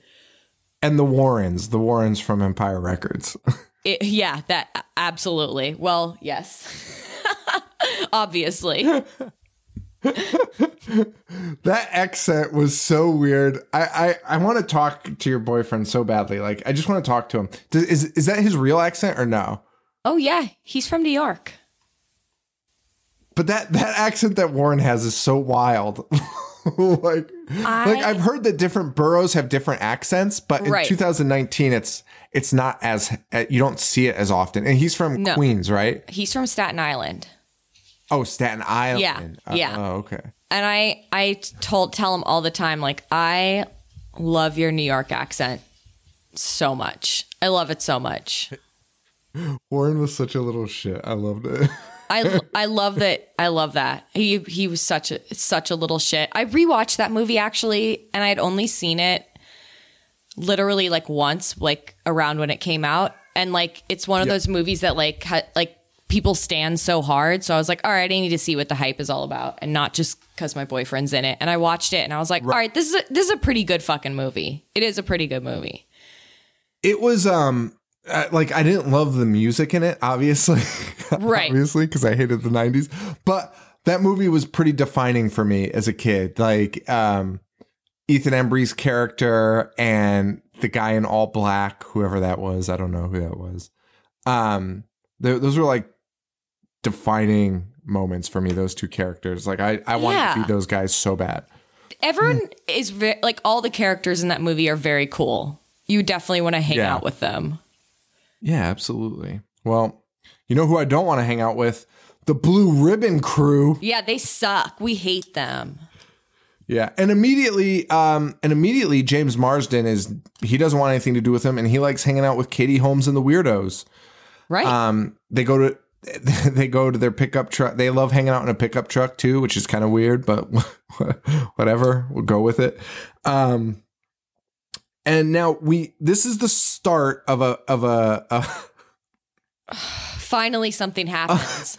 And the Warrens from Empire Records. Yeah, that absolutely. Well, yes, obviously. That accent was so weird. I want to talk to your boyfriend so badly. Like, I just want to talk to him. Is that his real accent or no? Oh yeah, he's from New York. But that accent that Warren has is so wild. like I've heard that different boroughs have different accents, but in 2019 it's not as, you don't see it as often. And he's from Queens, right? He's from Staten Island. Oh, Staten Island. Yeah. Oh, okay. And I tell him all the time, like, I love your New York accent so much. I love it so much. Warren was such a little shit. I loved it. I love that. I love that. He was such a little shit. I rewatched that movie actually, and I had only seen it literally like once, like around when it came out. And like, it's one of those movies that like people stand so hard. So I was like, all right, I need to see what the hype is all about, and not just because my boyfriend's in it. And I watched it and I was like, all right, this is a pretty good fucking movie. It is a pretty good movie. It was, like, I didn't love the music in it, obviously. Right. Obviously, because I hated the 90s. But that movie was pretty defining for me as a kid. Like, Ethan Embry's character and the guy in all black, whoever that was. I don't know who that was. Those were like defining moments for me, those two characters. Like, I want to be those guys so bad. Everyone is like, all the characters in that movie are very cool. You definitely want to hang out with them. Yeah, absolutely. Well, you know who I don't want to hang out with? The Blue Ribbon crew. Yeah, they suck. We hate them. Yeah, and immediately James Marsden he doesn't want anything to do with him, and he likes hanging out with Katie Holmes and the Weirdos. Right. They go to their pickup truck. They love hanging out in a pickup truck too, which is kind of weird, but whatever, we'll go with it. And now this is the start of a finally something happens.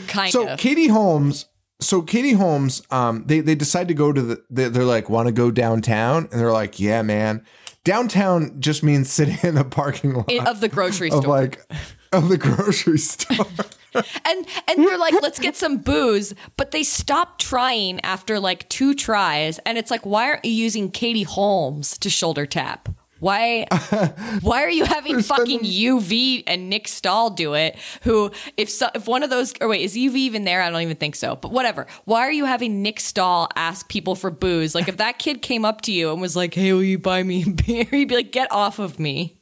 Kind of. Katie Holmes, they decide to go to they're like, want to go downtown? And they're like, yeah, man. Downtown just means sitting in the parking lot of the grocery store. Of the grocery store. and they're like, let's get some booze. But they stop trying after like 2 tries. And it's like, why aren't you using Katie Holmes to shoulder tap? Why are you having fucking UV and Nick Stahl do it? Who, if one of those, or wait, is UV even there? I don't even think so. But whatever. Why are you having Nick Stahl ask people for booze? Like, if that kid came up to you and was like, hey, will you buy me a beer? You'd be like, get off of me.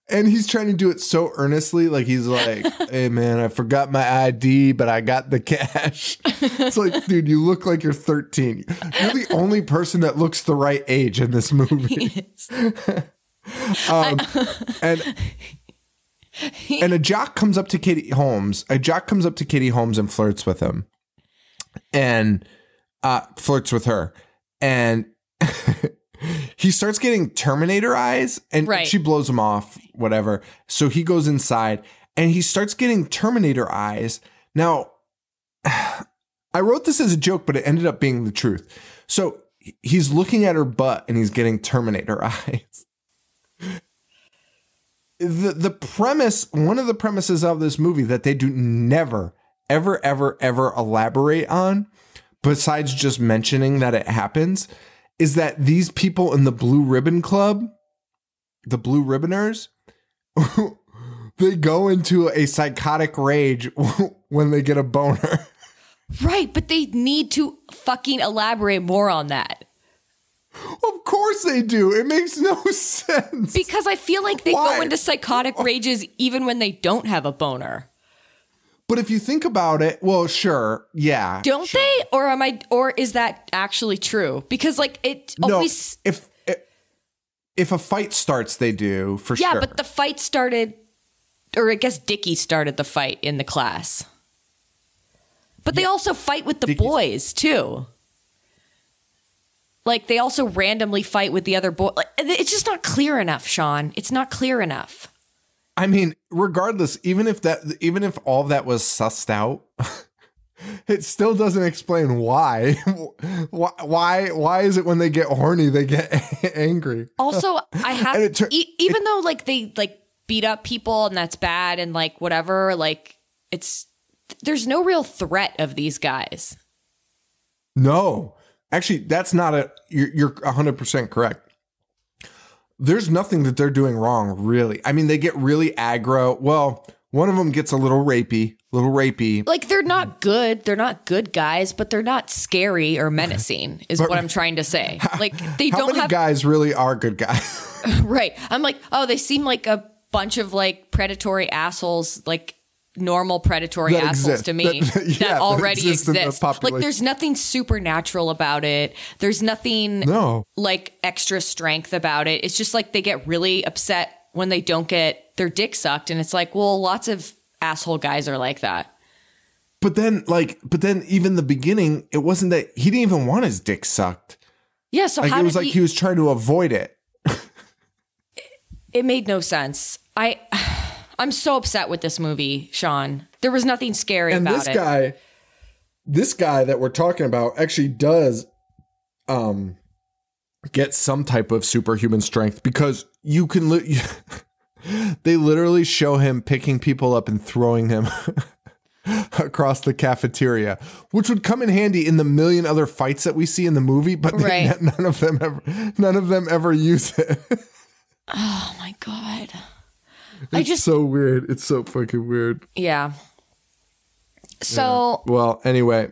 And he's trying to do it so earnestly. Like, he's like, hey, man, I forgot my ID, but I got the cash. It's like, dude, you look like you're 13. You're the only person that looks the right age in this movie. And a jock comes up to Katie Holmes. And flirts with him. And flirts with her. And he starts getting Terminator eyes, and she blows him off, whatever. So he goes inside, and he starts getting Terminator eyes. Now, I wrote this as a joke, but it ended up being the truth. So he's looking at her butt, and he's getting Terminator eyes. The premise, one of the premises of this movie that they do never, ever, ever, ever elaborate on, besides just mentioning that it happens, is that these people in the Blue Ribbon Club, the Blue Ribboners, they go into a psychotic rage when they get a boner. Right, but they need to fucking elaborate more on that. Of course they do. It makes no sense. Because I feel like they go into psychotic rages even when they don't have a boner. But if you think about it, well, sure, yeah. Don't they? Or is that actually true? Because like it always. No, if a fight starts, they do for sure. Yeah, but the fight started, or I guess Dickie started the fight in the class. But they also fight with the boys too. Like they also randomly fight with the other boy. Like, it's just not clear enough, Sean. It's not clear enough. I mean, regardless, even if all that was sussed out, it still doesn't explain why. Why is it when they get horny they get angry? Also, I have even though like they like beat up people and that's bad and like whatever, like there's no real threat of these guys. No, actually, that's not you're 100% correct. There's nothing that they're doing wrong, really. I mean, they get really aggro. Well, one of them gets a little rapey. Like, they're not good. They're not good guys, but they're not scary or menacing, is what I'm trying to say. Like, they don't have... How many guys really are good guys? Right. I'm like, oh, they seem like a bunch of, like, predatory assholes, like... normal predatory that assholes exist. to me that already exist. Like there's nothing supernatural about it. There's nothing like extra strength about it. It's just like they get really upset when they don't get their dick sucked. And it's like, well, lots of asshole guys are like that. But then even the beginning, it wasn't that he didn't even want his dick sucked. Yeah. So like, how it was like he was trying to avoid it. It made no sense. I'm so upset with this movie, Sean. There was nothing scary about it. This guy that we're talking about actually does get some type of superhuman strength because you can they literally show him picking people up and throwing them across the cafeteria, which would come in handy in the million other fights that we see in the movie, but none of them ever use it. Oh my God. It's so weird. It's so fucking weird. Yeah. So, well, anyway,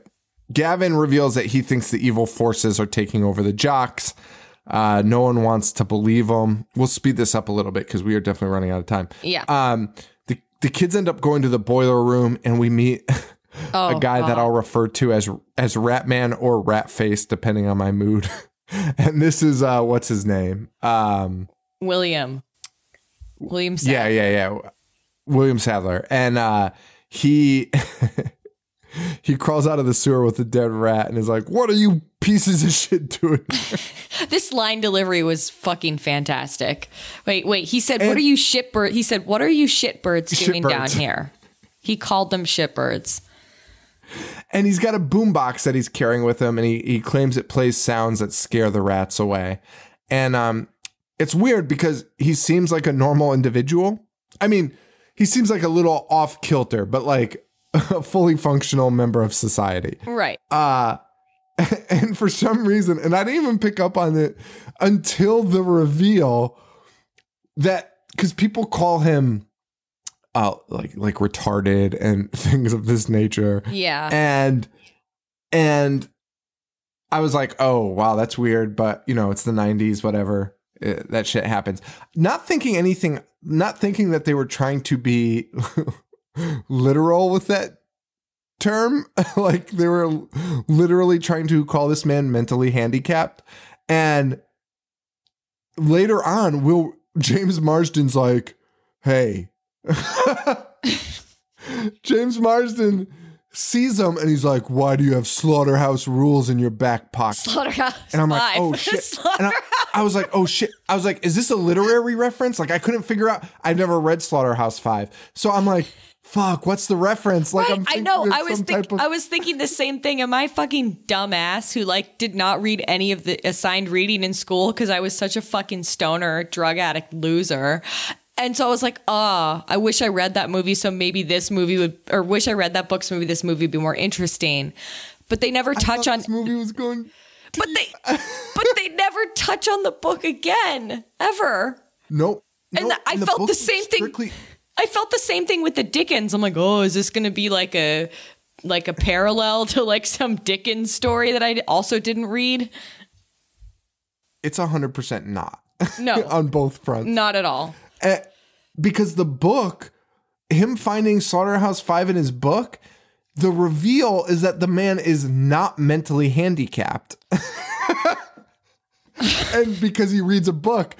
Gavin reveals that he thinks the evil forces are taking over the jocks. No one wants to believe him. We'll speed this up a little bit because we are definitely running out of time. yeah. The kids end up going to the boiler room, and we meet a guy that I'll refer to as Ratman or Ratface, depending on my mood. And this is what's his name? William Sadler. Yeah. William Sadler, and he he crawls out of the sewer with a dead rat and is like, "What are you pieces of shit doing?" This line delivery was fucking fantastic. Wait. He said, "What are you shitbird?" He said, "What are you shitbirds doing down here?" He called them shitbirds. And he's got a boombox that he's carrying with him, and he claims it plays sounds that scare the rats away. And it's weird because he seems like a normal individual. I mean, he seems like a little off kilter, but like a fully functional member of society. Right. And for some reason, and I didn't even pick up on it until the reveal that, because people call him like retarded and things of this nature. Yeah. And I was like, oh, wow, that's weird. But, it's the 90s, whatever. That shit happens. Not thinking that they were trying to be literal with that term. Like they were literally trying to call this man mentally handicapped. And later on, James Marsden's like, hey, James Marsden sees him and he's like, why do you have Slaughterhouse Rules in your back pocket? Slaughterhouse. And I'm like, oh shit. And I was like, oh shit. I was like, is this a literary reference? Like I couldn't figure out. I've never read Slaughterhouse 5. So I'm like, fuck, what's the reference? Like right, I know. I was thinking the same thing. Am I fucking dumbass who did not read any of the assigned reading in school because I was such a fucking stoner, drug addict loser? And so I was like, I wish I read that movie. So maybe this movie wish I read that book. So maybe this movie would be more interesting. But they never touch on this movie was going. But they never touch on the book again, ever. Nope. And I felt the same thing. I felt the same thing with the Dickens. I'm like, is this going to be like a parallel to some Dickens story that I also didn't read? It's 100% not. No. On both fronts. Not at all. Because the book, him finding Slaughterhouse 5 in his book, the reveal is that the man is not mentally handicapped. And because he reads a book.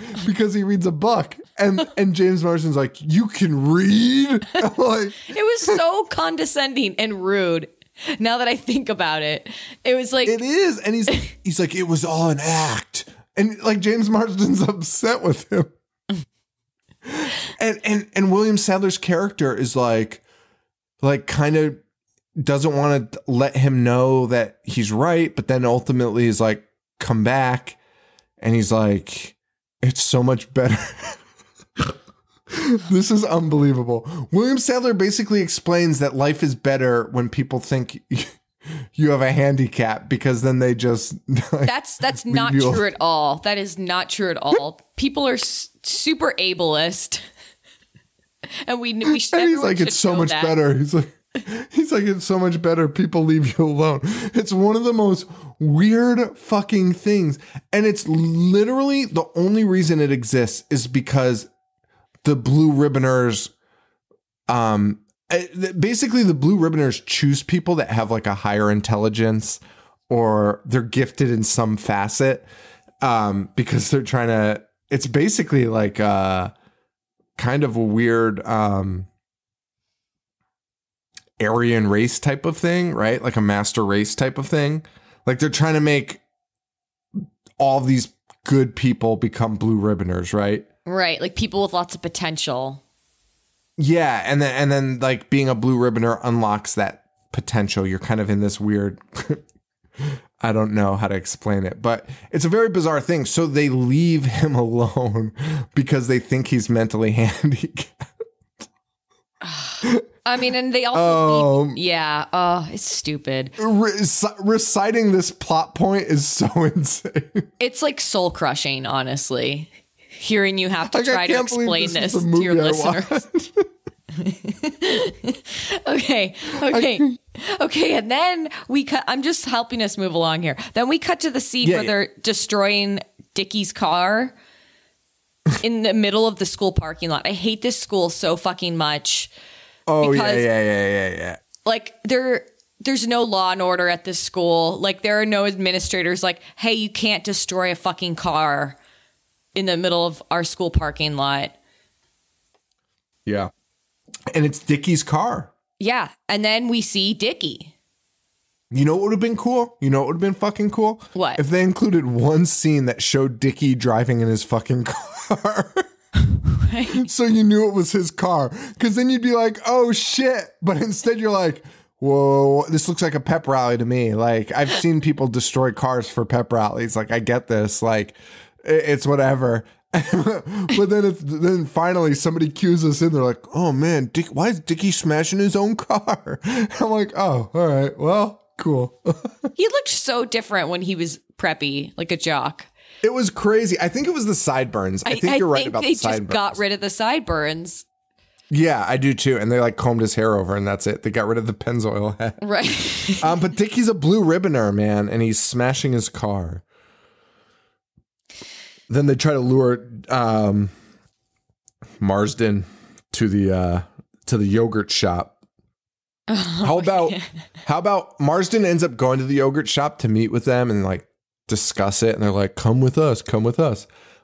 And James Marsden's like, you can read? It was so condescending and rude. Now that I think about it, it was like, it is. And he's like, it was all an act. And James Marsden's upset with him. And William Sadler's character is kind of doesn't want to let him know that he's right, but then ultimately is like, come back. And he's like, it's so much better. This is unbelievable. William Sadler basically explains that life is better when people think you have a handicap, because then they just that's not true at all. That is not true at all. People are super ableist, and we should. And he's like, it's so much better. He's like, it's so much better. People leave you alone. It's one of the most weird fucking things, and it's literally the only reason it exists is because the Blue Ribboners, basically the Blue Ribboners choose people that have a higher intelligence or they're gifted in some facet, because they're trying to. It's basically kind of a weird Aryan race type of thing, right? Like a master race type of thing. They're trying to make all these good people become Blue Ribboners, right? Right, people with lots of potential. Yeah, and then being a Blue Ribboner unlocks that potential. You're kind of in this weird I don't know how to explain it, but it's a very bizarre thing. So they leave him alone because they think he's mentally handicapped. I mean, and they also it's stupid. Reciting this plot point is so insane. It's soul crushing, honestly. Hearing you have to try to explain this to your listeners. Okay. And then we cut. I'm just helping us move along here. Then we cut to the scene where they're destroying Dickie's car in the middle of the school parking lot. I hate this school so fucking much. Oh, yeah. Like, there's no law and order at this school. Like, there are no administrators like, hey, you can't destroy a fucking car in the middle of our school parking lot. Yeah. And it's Dickie's car. Yeah. And then we see Dickie. You know what would have been cool? You know what would have been fucking cool? What? If they included one scene that showed Dickie driving in his fucking car. Right. So you knew it was his car. Because then you'd be like, oh shit. But instead you're like, whoa, this looks like a pep rally to me. Like, I've seen people destroy cars for pep rallies. Like, I get this. Like, it's whatever. But then finally somebody cues us in. They're like, oh man, why is Dickie smashing his own car? I'm like, oh, all right, well, cool. He looked so different when he was preppy, like a jock. It was crazy. I think it was the sideburns. I think you're right about the sideburns. They just got rid of the sideburns. Yeah, I do too. And they like combed his hair over and that's it. They got rid of the Pennzoil hat. Right. But Dickie's a blue ribboner, man, and he's smashing his car. Then they try to lure Marsden to the yogurt shop. How about Marsden ends up going to the yogurt shop to meet with them and like discuss it, and they're like, come with us.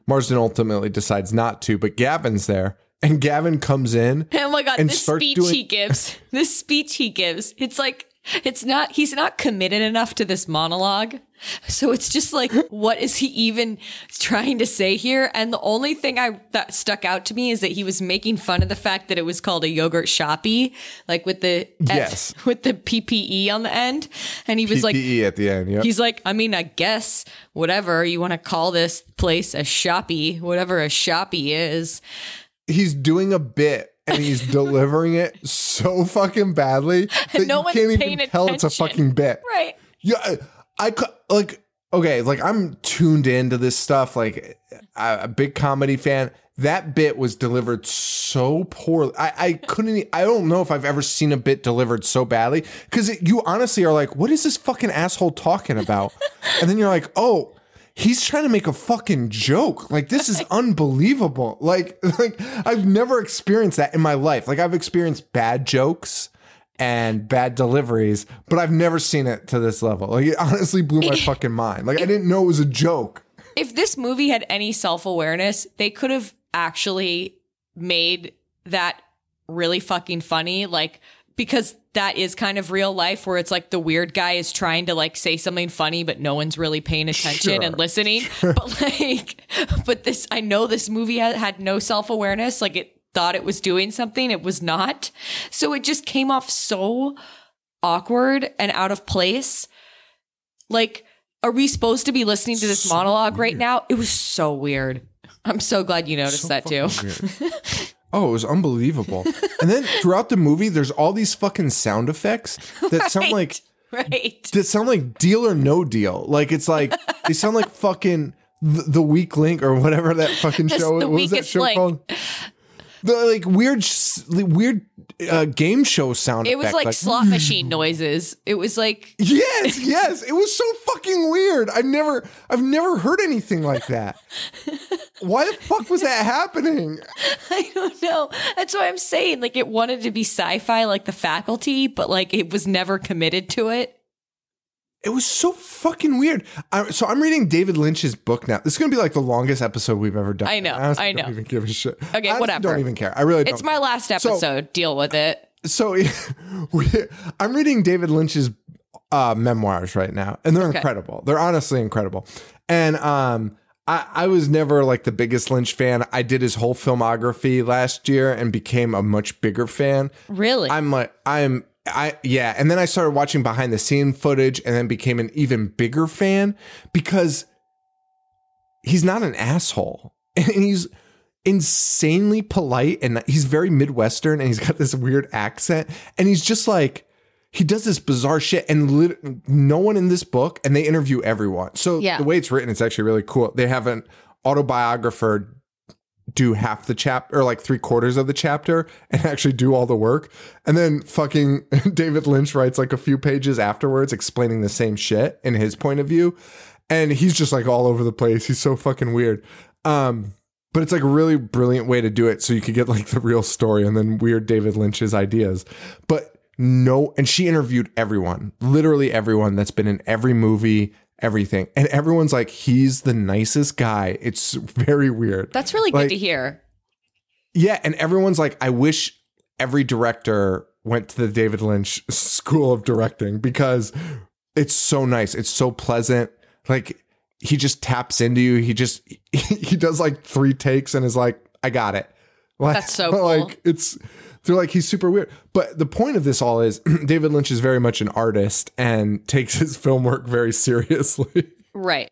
Marsden ultimately decides not to, but Gavin's there, and Gavin comes in. Oh my god, this speech he gives. It's like he's not committed enough to this monologue. So it's just like, what is he even trying to say here? And the only thing that stuck out to me is that he was making fun of the fact that it was called a yogurt shoppy, like with the with the PPE on the end. And he was like, PPE at the end. Yep. He's like, I mean, I guess whatever you want to call this place a shoppy, whatever a shoppy is. He's doing a bit. And he's delivering it so fucking badly that no you one's can't even paying tell attention. it's a fucking bit. Right. Yeah. I'm tuned into this stuff. Like, a big comedy fan. That bit was delivered so poorly. I don't know if I've ever seen a bit delivered so badly. Because you honestly are like, what is this fucking asshole talking about? And then you're like, oh, he's trying to make a fucking joke. Like, this is unbelievable. Like I've never experienced that in my life. Like, I've experienced bad jokes and bad deliveries, but I've never seen it to this level. Like, it honestly blew my fucking mind. Like, I didn't know it was a joke. If this movie had any self-awareness, they could have actually made that really fucking funny. Like, because that is kind of real life where it's like the weird guy is trying to like say something funny, but no one's really paying attention and listening. Sure. But I know this movie had no self-awareness. Like, it thought it was doing something. It was not. So it just came off so awkward and out of place. Like, are we supposed to be listening to this monologue right now? It was so weird. I'm so glad you noticed that too. Oh, it was unbelievable. And then throughout the movie, there's all these fucking sound effects that sound like that sound like Deal or No Deal. Like, it's like they sound like fucking the Weak Link or whatever that fucking show. What was that show called? The like weird game show sound. It was like slot machine noises. It was like yes. It was so fucking weird. I've never heard anything like that. Why the fuck was that happening? I don't know. That's why I'm saying, like, it wanted to be sci-fi, like The Faculty, but like it was never committed to it. It was so fucking weird. So I'm reading David Lynch's book now. This is going to be like the longest episode we've ever done. I know. I don't even give a shit. Okay, whatever. I don't even care. I really don't. It's my last episode. Deal with it. So I'm reading David Lynch's memoirs right now, and they're incredible. They're honestly incredible. And I was never like the biggest Lynch fan. I did his whole filmography last year and became a much bigger fan. Really? And then I started watching behind the scene footage and then became an even bigger fan because he's not an asshole and he's insanely polite and he's very Midwestern and he's got this weird accent and he's just like, he does this bizarre shit and no one in this book, and they interview everyone. So the way it's written, it's actually really cool. They have an autobiographer do half the chapter or like 3/4 of the chapter and actually do all the work. And then fucking David Lynch writes like a few pages afterwards explaining the same shit in his point of view. And he's just like all over the place. He's so fucking weird. But it's like a really brilliant way to do it. So you could get like the real story and then weird David Lynch's ideas. But no, and she interviewed everyone, literally everyone that's been in every movie, everything. And everyone's like, he's the nicest guy. It's very weird. That's really good to hear. Yeah. And everyone's like, I wish every director went to the David Lynch School of Directing because it's so nice. It's so pleasant. Like, he just taps into you. He does like 3 takes and is like, I got it. Like, that's so cool. Like they're like, he's super weird. But the point of this all is David Lynch is very much an artist and takes his film work very seriously. Right.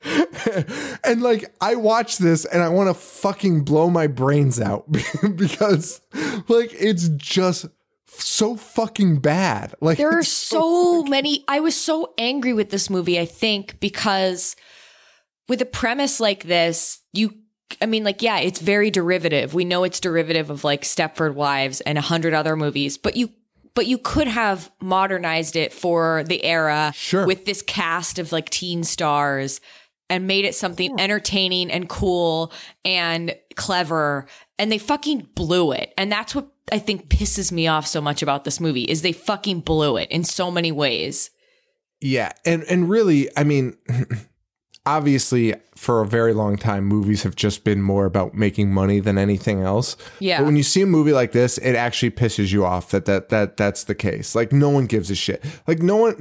And like, I watch this and I want to fucking blow my brains out because like, it's just so fucking bad. Like, there are so many. I was so angry with this movie, I think, because with a premise like this, yeah, it's very derivative. We know it's derivative of like Stepford Wives and 100 other movies, but you could have modernized it for the era with this cast of like teen stars and made it something entertaining and cool and clever. And they fucking blew it. And that's what I think pisses me off so much about this movie is they fucking blew it in so many ways. Yeah. And really, I mean, obviously, for a very long time, movies have just been more about making money than anything else. Yeah. But when you see a movie like this, it actually pisses you off that's the case. Like, no one gives a shit. Like, no one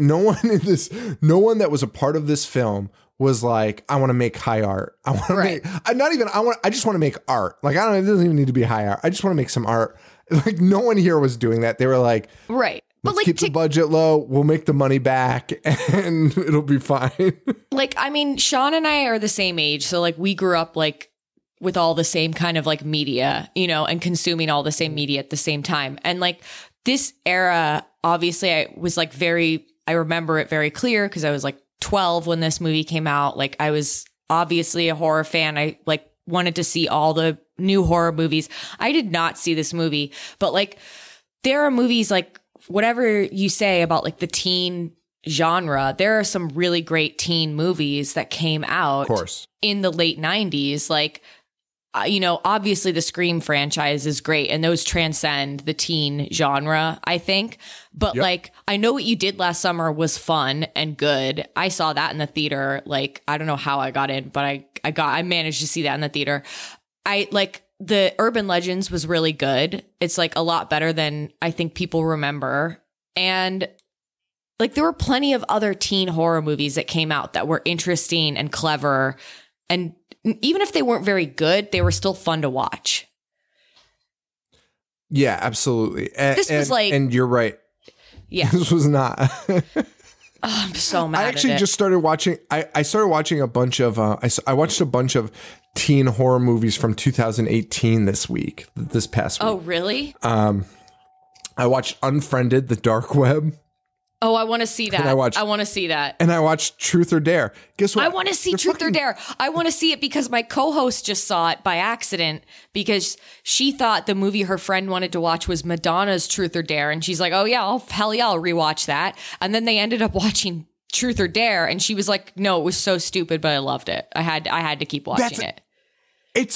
that was a part of this film was like, I want to make high art. I want to make, I just want to make art. Like, it doesn't even need to be high art. I just want to make some art. Like, no one here was doing that. They were like, right. Let's keep the budget low. We'll make the money back and it'll be fine. Like, I mean, Sean and I are the same age. So like we grew up like with all the same kind of like media, and consuming all the same media at the same time. And like this era, obviously I remember it very clear because I was like 12 when this movie came out. Like I was obviously a horror fan. I like wanted to see all the new horror movies. I did not see this movie, but like there are movies like, whatever you say about like the teen genre, there are some really great teen movies that came out in the late 90s. Like, obviously the Scream franchise is great and those transcend the teen genre, I think. But like, I Know What You Did Last Summer was fun and good. I saw that in the theater. Like, I don't know how I got in, but I managed to see that in the theater. The Urban Legends was really good. It's like a lot better than I think people remember. And like there were plenty of other teen horror movies that came out that were interesting and clever. And even if they weren't very good, they were still fun to watch. Yeah, absolutely. This was like, and you're right. Yeah, this was not. I'm so mad. I actually just started watching. I started watching a bunch of. I watched a bunch of teen horror movies from 2018 this past week. Oh, really? I watched Unfriended, The Dark Web. Oh, I want to see that. I want to see that. And I watched Truth or Dare. Guess what? I want to see Truth or Dare. I want to see it because my co-host just saw it by accident because she thought the movie her friend wanted to watch was Madonna's Truth or Dare. And she's like, oh yeah, hell yeah, I'll rewatch that. And then they ended up watching Truth or Dare. And she was like, no, it was so stupid, but I loved it. I had to keep watching it. It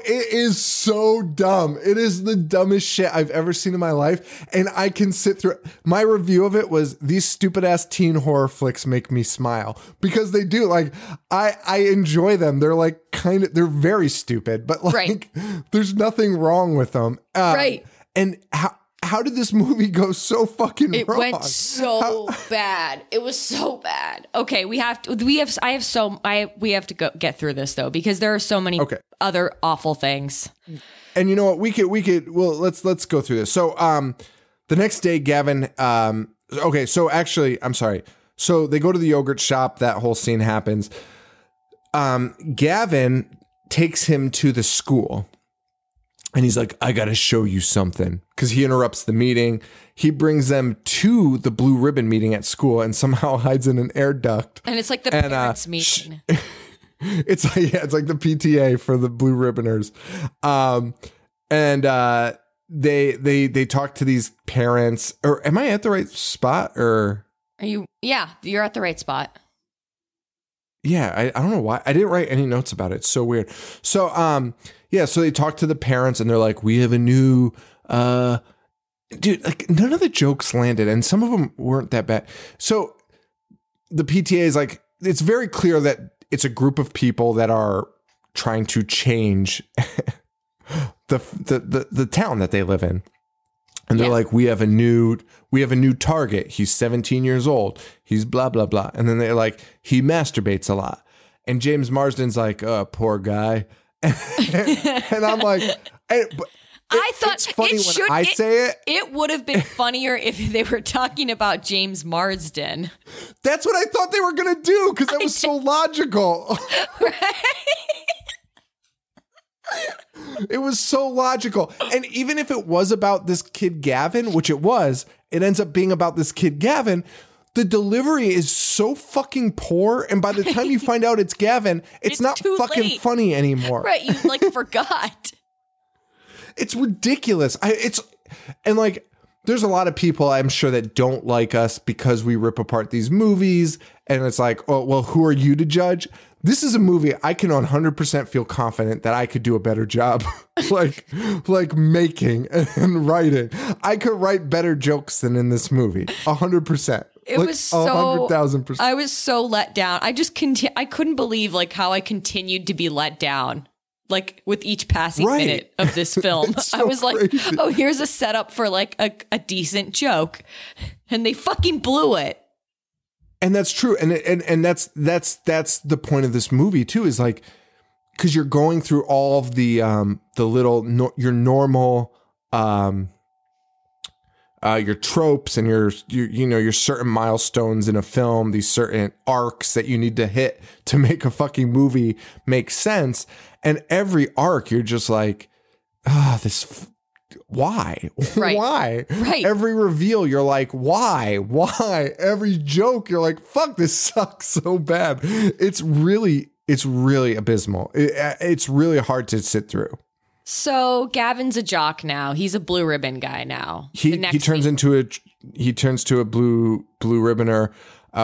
is so dumb. It is the dumbest shit I've ever seen in my life. And I can sit through it. My review of it was, these stupid ass teen horror flicks make me smile, because they do. Like, I enjoy them. They're like they're very stupid, but like there's nothing wrong with them. Right. And how did this movie go so fucking wrong? It went so bad. It was so bad. Okay, we have to go get through this though, because there are so many other awful things. And you know what? We could let's go through this. So the next day, Gavin so actually, I'm sorry. So they go to the yogurt shop, that whole scene happens. Gavin takes him to the school. And he's like, I got to show you something, because he interrupts the meeting. He brings them to the blue ribbon meeting at school and somehow hides in an air duct. And it's like the parents' meeting. It's like the PTA for the blue ribboners. They talk to these parents. Or am I at the right spot? Or are you? Yeah, you're at the right spot. Yeah, I don't know why. I didn't write any notes about it. It's so weird. So, so they talk to the parents and they're like, we have a new, dude, like none of the jokes landed and some of them weren't that bad. So the PTA is like, it's very clear that it's a group of people that are trying to change the town that they live in. And they're like, we have a new target. He's 17 years old. He's blah, blah, blah. And then they're like, he masturbates a lot. And James Marsden's like, oh, poor guy. And I'm like, I thought it's funny when I say it. It would have been funnier if they were talking about James Marsden. That's what I thought they were going to do because that was so logical. Right? It was so logical. And even if it was about this kid Gavin, which it was, it ends up being about this kid Gavin. The delivery is so fucking poor. And by the time you find out it's Gavin, it's not fucking late. Funny anymore. Right. You forgot. It's ridiculous. There's a lot of people I'm sure that don't like us because we rip apart these movies. And it's like, oh, well, who are you to judge? This is a movie I can 100% feel confident that I could do a better job, like making and writing. I could write better jokes than in this movie, 100%. It was so 100,000%. I was so let down. I couldn't believe how I continued to be let down, with each passing minute of this film. So I was crazy. Like, oh, here's a setup for a decent joke, and they fucking blew it. And that's true. And that's the point of this movie too, is because you're going through all of the little, your normal, your tropes and your certain milestones in a film, these certain arcs that you need to hit to make a fucking movie make sense. And every arc, you're just like, why? Right. Why? Right. Every reveal, you're like, why? Every joke, you're like, fuck, this sucks so bad. It's really abysmal. It's really hard to sit through. So Gavin's a jock now. He's a blue ribbon guy now. He turns to a blue ribboner.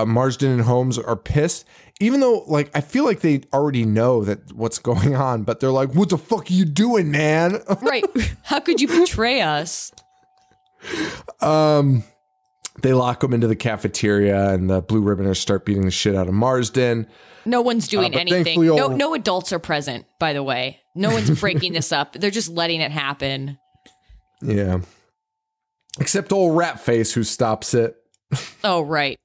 Marsden and Holmes are pissed, even though I feel like they already know that what's going on, but they're like, what the fuck are you doing, man? Right. How could you betray us? They lock him into the cafeteria and the blue ribboners start beating the shit out of Marsden. No one's doing anything. No adults are present, by the way. No one's breaking this up. They're just letting it happen. Yeah. Except old Rat Face who stops it. Oh, right.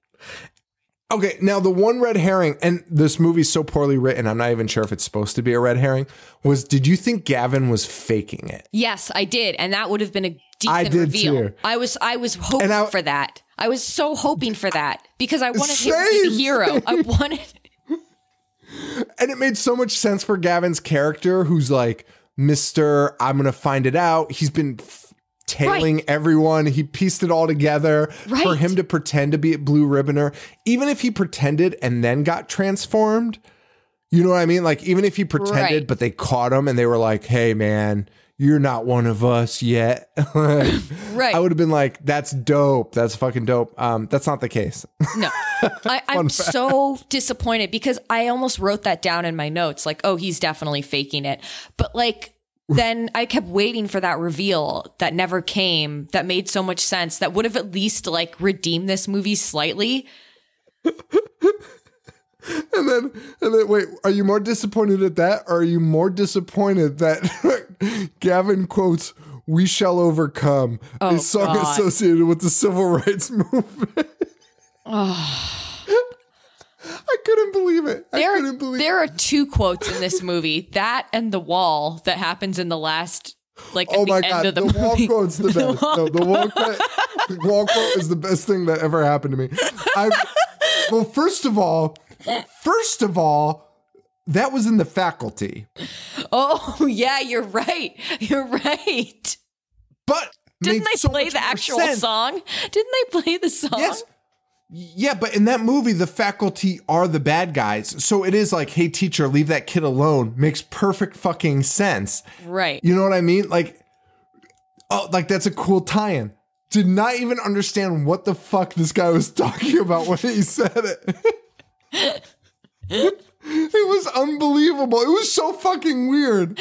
Okay, now the one red herring, and this movie's so poorly written, I'm not even sure if it's supposed to be a red herring, did you think Gavin was faking it? Yes, I did, and that would have been a decent reveal. Too. I was hoping for that. I was so hoping for that, because I wanted him to be the hero. I wanted... And it made so much sense for Gavin's character, who's like, Mr. I'm going to find it out. He's been... tailing everyone. He pieced it all together for him to pretend to be a blue ribboner. Even if he pretended and then got transformed, you know what I mean? Even if he pretended, but they caught him and they were like, hey man, you're not one of us yet. Right. I would have been like, that's dope. That's fucking dope. That's not the case. No, I'm so disappointed because I almost wrote that down in my notes. Oh, he's definitely faking it. But then I kept waiting for that reveal that never came, that made so much sense, that would have at least redeemed this movie slightly. And then wait, are you more disappointed at that, or are you more disappointed that Gavin quotes "We Shall Overcome," a song associated with the civil rights movement? I couldn't believe it. There are two quotes in this movie, that and the wall that happens in the last, at the end of the movie. Wall quote's the best. The wall quote is the best thing that ever happened to me. Well, first of all, that was in The Faculty. Oh, yeah, you're right. You're right. But didn't they play the actual song? Didn't they play the song? Yes. Yeah, but in that movie, the faculty are the bad guys. So it is like, hey, teacher, leave that kid alone. Makes perfect fucking sense. Right. You know what I mean? Like, oh, like that's a cool tie-in. Did not even understand what the fuck this guy was talking about when he said it. It was unbelievable. It was so fucking weird.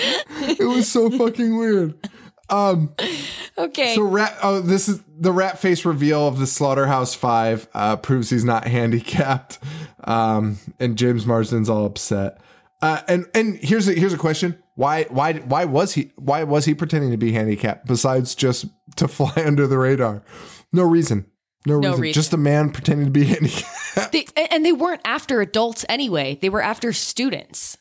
Okay. So this is the rat face reveal of the Slaughterhouse Five. Proves he's not handicapped. And James Marsden's all upset. And here's a question. Why was he pretending to be handicapped besides just to fly under the radar? No reason. Just a man pretending to be handicapped. They weren't after adults anyway. They were after students.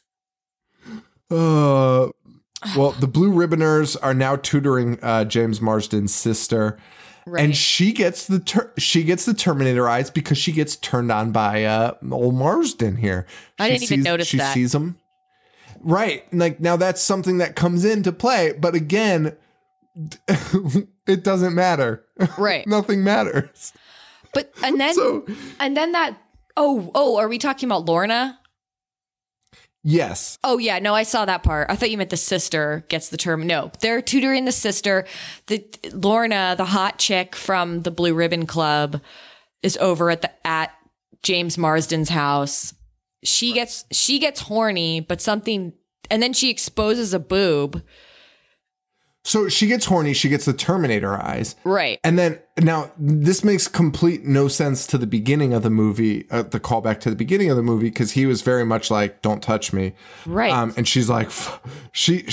Well, the Blue Ribboners are now tutoring James Marsden's sister, right. And she gets the Terminator eyes because she gets turned on by old Marsden here. I didn't even notice that. She sees him, right? Like now, that's something that comes into play, but again, it doesn't matter. Right? Nothing matters. But and then that. Oh, are we talking about Lorna? Yes. Oh, yeah. No, I saw that part. I thought you meant the sister gets the term. No, they're tutoring the sister. Lorna, the hot chick from the Blue Ribbon Club, is over at James Marsden's house. She gets horny, but something, and then she exposes a boob. So she gets horny. She gets the Terminator eyes. Right. And then now this makes complete no sense to the beginning of the movie, the callback to the beginning of the movie, because he was very much like, don't touch me. Right. And she's like, she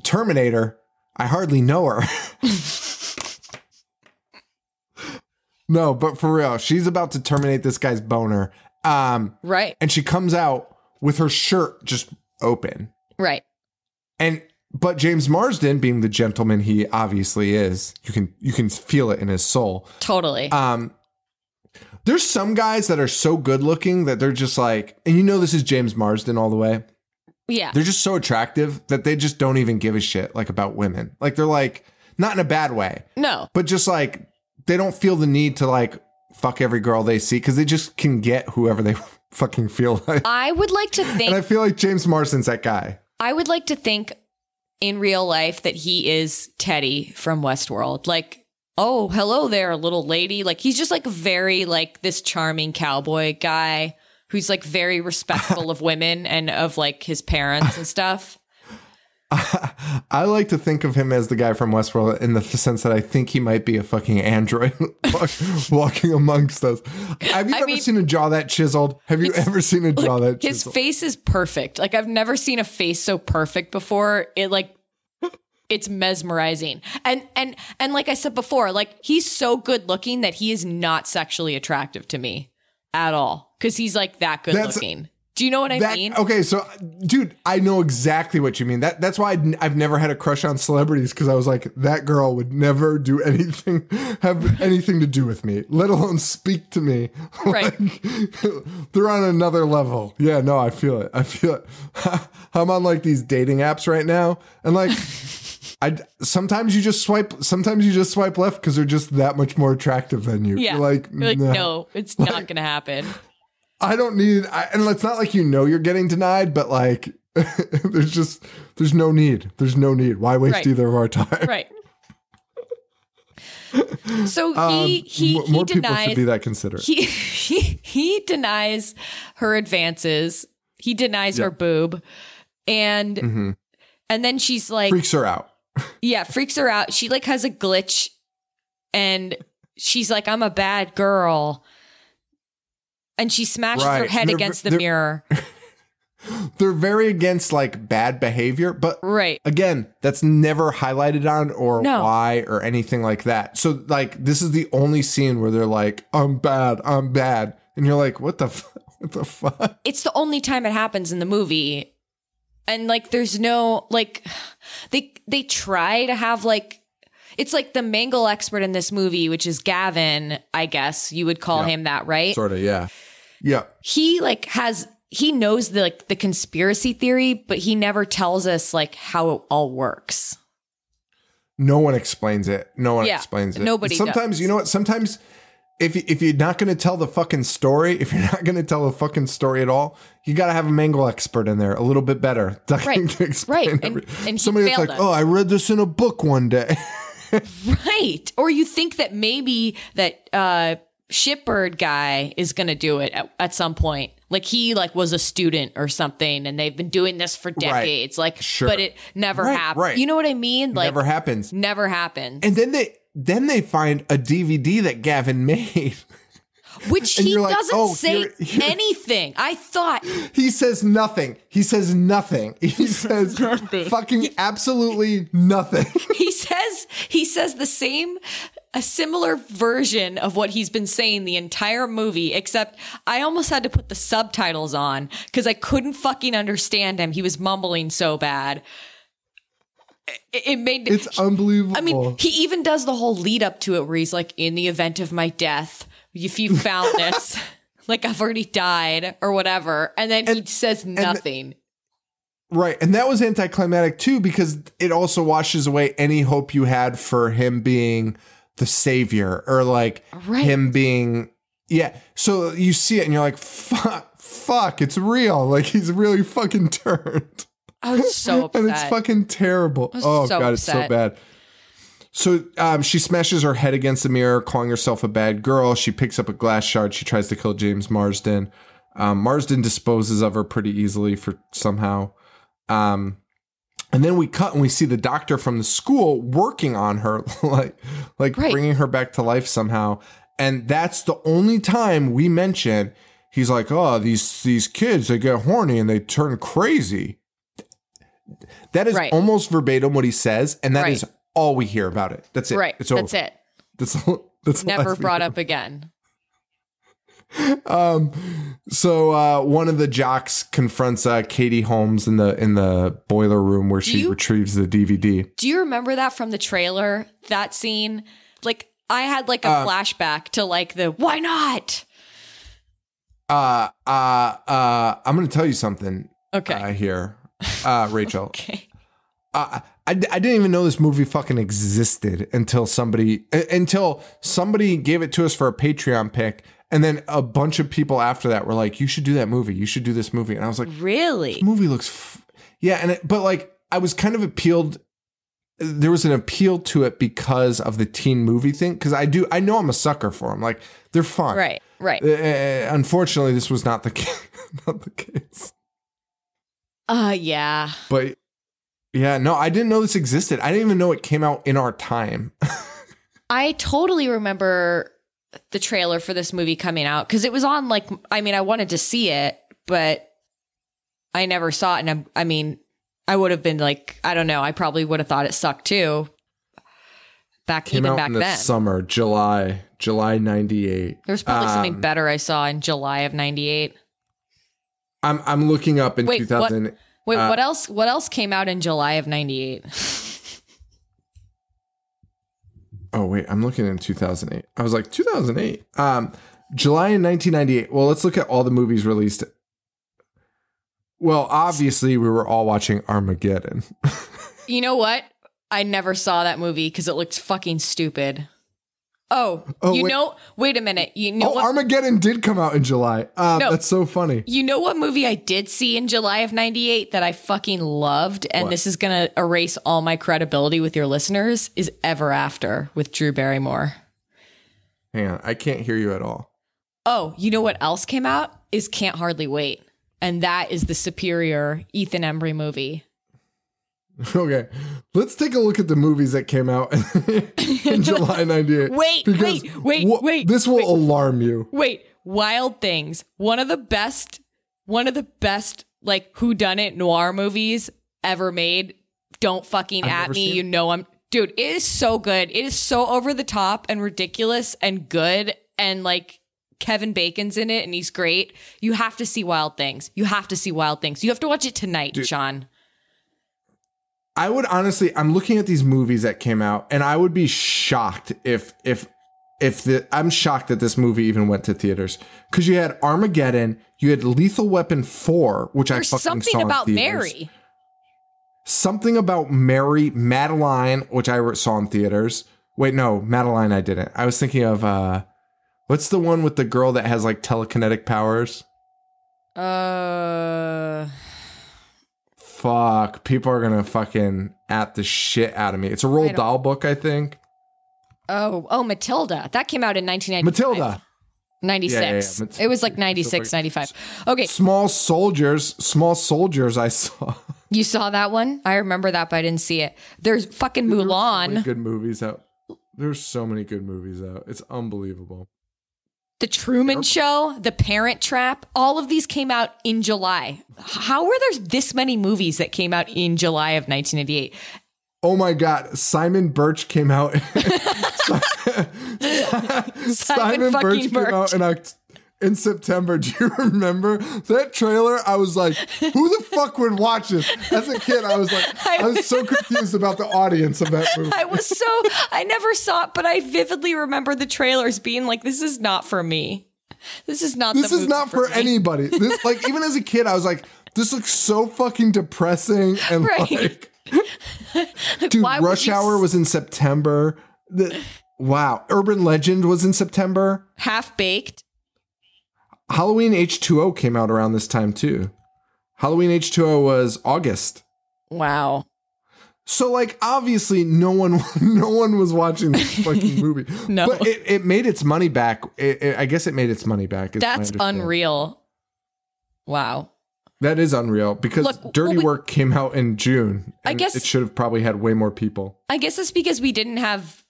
Terminator. I hardly know her. No, but for real, she's about to terminate this guy's boner. Right. And she comes out with her shirt just open. Right. But James Marsden, being the gentleman he obviously is, you can feel it in his soul. Totally. There's some guys that are so good looking that they're just like, and this is James Marsden all the way. Yeah. They're just so attractive that they just don't even give a shit like about women. Like they're like, not in a bad way. No. But just like, they don't feel the need to like fuck every girl they see because they just can get whoever they fucking feel like. I would like to think. And I feel like James Marsden's that guy. I would like to think in real life that he is Teddy from Westworld. Like, oh, hello there, little lady. Like, he's just like very like this charming cowboy guy who's like very respectful of women and of like his parents and stuff. I like to think of him as the guy from Westworld in the sense that I think he might be a fucking android walking amongst us. Have you ever seen a jaw that chiseled? Have you ever seen a jaw that chiseled? His face is perfect. Like, I've never seen a face so perfect before. It's mesmerizing. And like I said before, like he's so good looking that he is not sexually attractive to me at all. Because he's like that good looking. Do you know what I mean? Okay, so, dude, I know exactly what you mean. That's why I've never had a crush on celebrities, because I was like, that girl would never do anything, have anything to do with me, let alone speak to me. Right. Like, they're on another level. Yeah, no, I feel it. I'm on like these dating apps right now, and like, sometimes you just swipe left because they're just that much more attractive than you. Yeah. You're like, no, it's not going to happen. I don't need, and it's not like you're getting denied, but like, there's no need. There's no need. Why waste either of our time? Right. So he more denies, people should be that considerate. He denies her advances. He denies her boob, and then she's like, freaks her out. Yeah, freaks her out. She like has a glitch, and she's like, "I'm a bad girl." And she smashes her head against the mirror. They're very against like bad behavior, but again, that's never highlighted on or why or anything like that. So like, this is the only scene where they're like, I'm bad. And you're like, what the fuck? It's the only time it happens in the movie. And like, there's no, like, they try to have like, it's like the Mangle expert in this movie, which is Gavin, I guess you would call him that, right? Sort of, yeah. Yeah. He like he knows the conspiracy theory, but he never tells us like how it all works. No one explains it. No one explains it. Nobody Sometimes, does. you know what? Sometimes if you're not going to tell the fucking story, if you're not going to tell a fucking story at all, you got to have a mangle expert in there a little bit better. Right. And somebody that's like, us. oh, I read this in a book one day. Right. Or you think that maybe that shipbird guy is going to do it at some point. Like he was a student or something and they've been doing this for decades. Right. Sure. But it never happened. Right. You know what I mean? Like never happens. Never happens. And then they find a DVD that Gavin made. Which he doesn't say anything. I thought he says nothing. He says fucking absolutely nothing. He says a similar version of what he's been saying the entire movie, except I almost had to put the subtitles on because I couldn't fucking understand him. He was mumbling so bad. It's unbelievable. I mean, he even does the whole lead up to it where he's like, in the event of my death, if you found this, like I've already died or whatever. And then he says nothing. Right. And that was anticlimactic too, because it also washes away any hope you had for him being the savior or like him being. Yeah. So you see it and you're like, fuck, it's real. Like he's really fucking turned. I was so upset. And it's fucking terrible. Oh, so God, upset. it's so bad. So she smashes her head against the mirror, calling herself a bad girl. She picks up a glass shard. She tries to kill James Marsden. Marsden disposes of her pretty easily for somehow. And then we cut and we see the doctor from the school working on her, like bringing her back to life somehow. And that's the only time we mention he's like, oh, these kids, they get horny and they turn crazy. That is almost verbatim what he says, and that is all we hear about it. That's it. Right. It's over. That's it. That's never brought up again. So one of the jocks confronts Katie Holmes in the boiler room where she retrieves the DVD. Do you remember that from the trailer? That scene? Like I had like a flashback to like the why not? I'm going to tell you something. Okay. Here. Rachel. Okay. I didn't even know this movie fucking existed until somebody gave it to us for a Patreon pick. And then a bunch of people after that were like, you should do that movie. You should do this movie. And I was like, really? This movie looks. Yeah. But like, I was kind of appealed. There was an appeal to it because of the teen movie thing. Cause I know I'm a sucker for them. Like they're fun. Right. Unfortunately, this was not the case. Not the case. Yeah. But yeah, no, I didn't know this existed. I didn't even know it came out in our time. I totally remember the trailer for this movie coming out because it was on I wanted to see it, but I never saw it. And I would have been like, I don't know. I probably would have thought it sucked too. Came out in the summer, July 98. There's probably something better I saw in July of 98. I'm looking up in 2000. What else? What else came out in July of 98? Oh wait, I'm looking in 2008. I was like 2008. July in 1998. Well, let's look at all the movies released. Well, obviously we were all watching Armageddon. You know what? I never saw that movie because it looked fucking stupid. Wait a minute. What? Armageddon did come out in July. No, that's so funny. You know what movie I did see in July of 98 that I fucking loved? And this is going to erase all my credibility with your listeners is Ever After with Drew Barrymore. Hang on. I can't hear you at all. Oh, you know what else came out? Is Can't Hardly Wait. And that is the superior Ethan Embry movie. Okay, let's take a look at the movies that came out in July 98. Wait. This will alarm you. Wait, Wild Things. One of the best like whodunit noir movies ever made. Don't fucking at me. You know I'm... Dude, it is so good. It is so over the top and ridiculous and good. And like Kevin Bacon's in it and he's great. You have to see Wild Things. You have to watch it tonight, dude. Sean. I would honestly, I'm looking at these movies that came out, and I would be shocked I'm shocked that this movie even went to theaters. Because you had Armageddon, you had Lethal Weapon 4, which I fucking saw in theaters. Something About Mary. Something About Mary, Madeline, which I saw in theaters. Wait, no, Madeline I didn't. I was thinking of What's the one with the girl that has like telekinetic powers? Fuck. People are gonna fucking at the shit out of me. It's a Roald Dahl book, I think. Oh, Matilda. That came out in 1995. Matilda. 96. Yeah. It was like 96, 95. Okay. Small Soldiers, I saw. You saw that one? I remember that, but I didn't see it. There's fucking Mulan. So many good movies out. There's so many good movies out. It's unbelievable. The Truman Show, The Parent Trap, all of these came out in July. How were there this many movies that came out in July of 1988? Oh my God, Simon Birch came out. Simon Birch came out in September. Do you remember that trailer? I was like, who the fuck would watch this? As a kid, I was like, I was so confused about the audience of that movie. I never saw it, but I vividly remember the trailers being like, this is not for me. This is not for anybody. This, like, even as a kid, I was like, this looks so fucking depressing and like. Dude, Rush Hour was in September. Wow. Urban Legend was in September. Half Baked. Halloween H2O came out around this time too. Halloween H2O was August. Wow. So like obviously no one was watching this fucking movie. No. But it made its money back. I guess it made its money back. That's unreal. Wow. That is unreal because Dirty Work came out in June. I guess it should have probably had way more people. I guess it's because we didn't have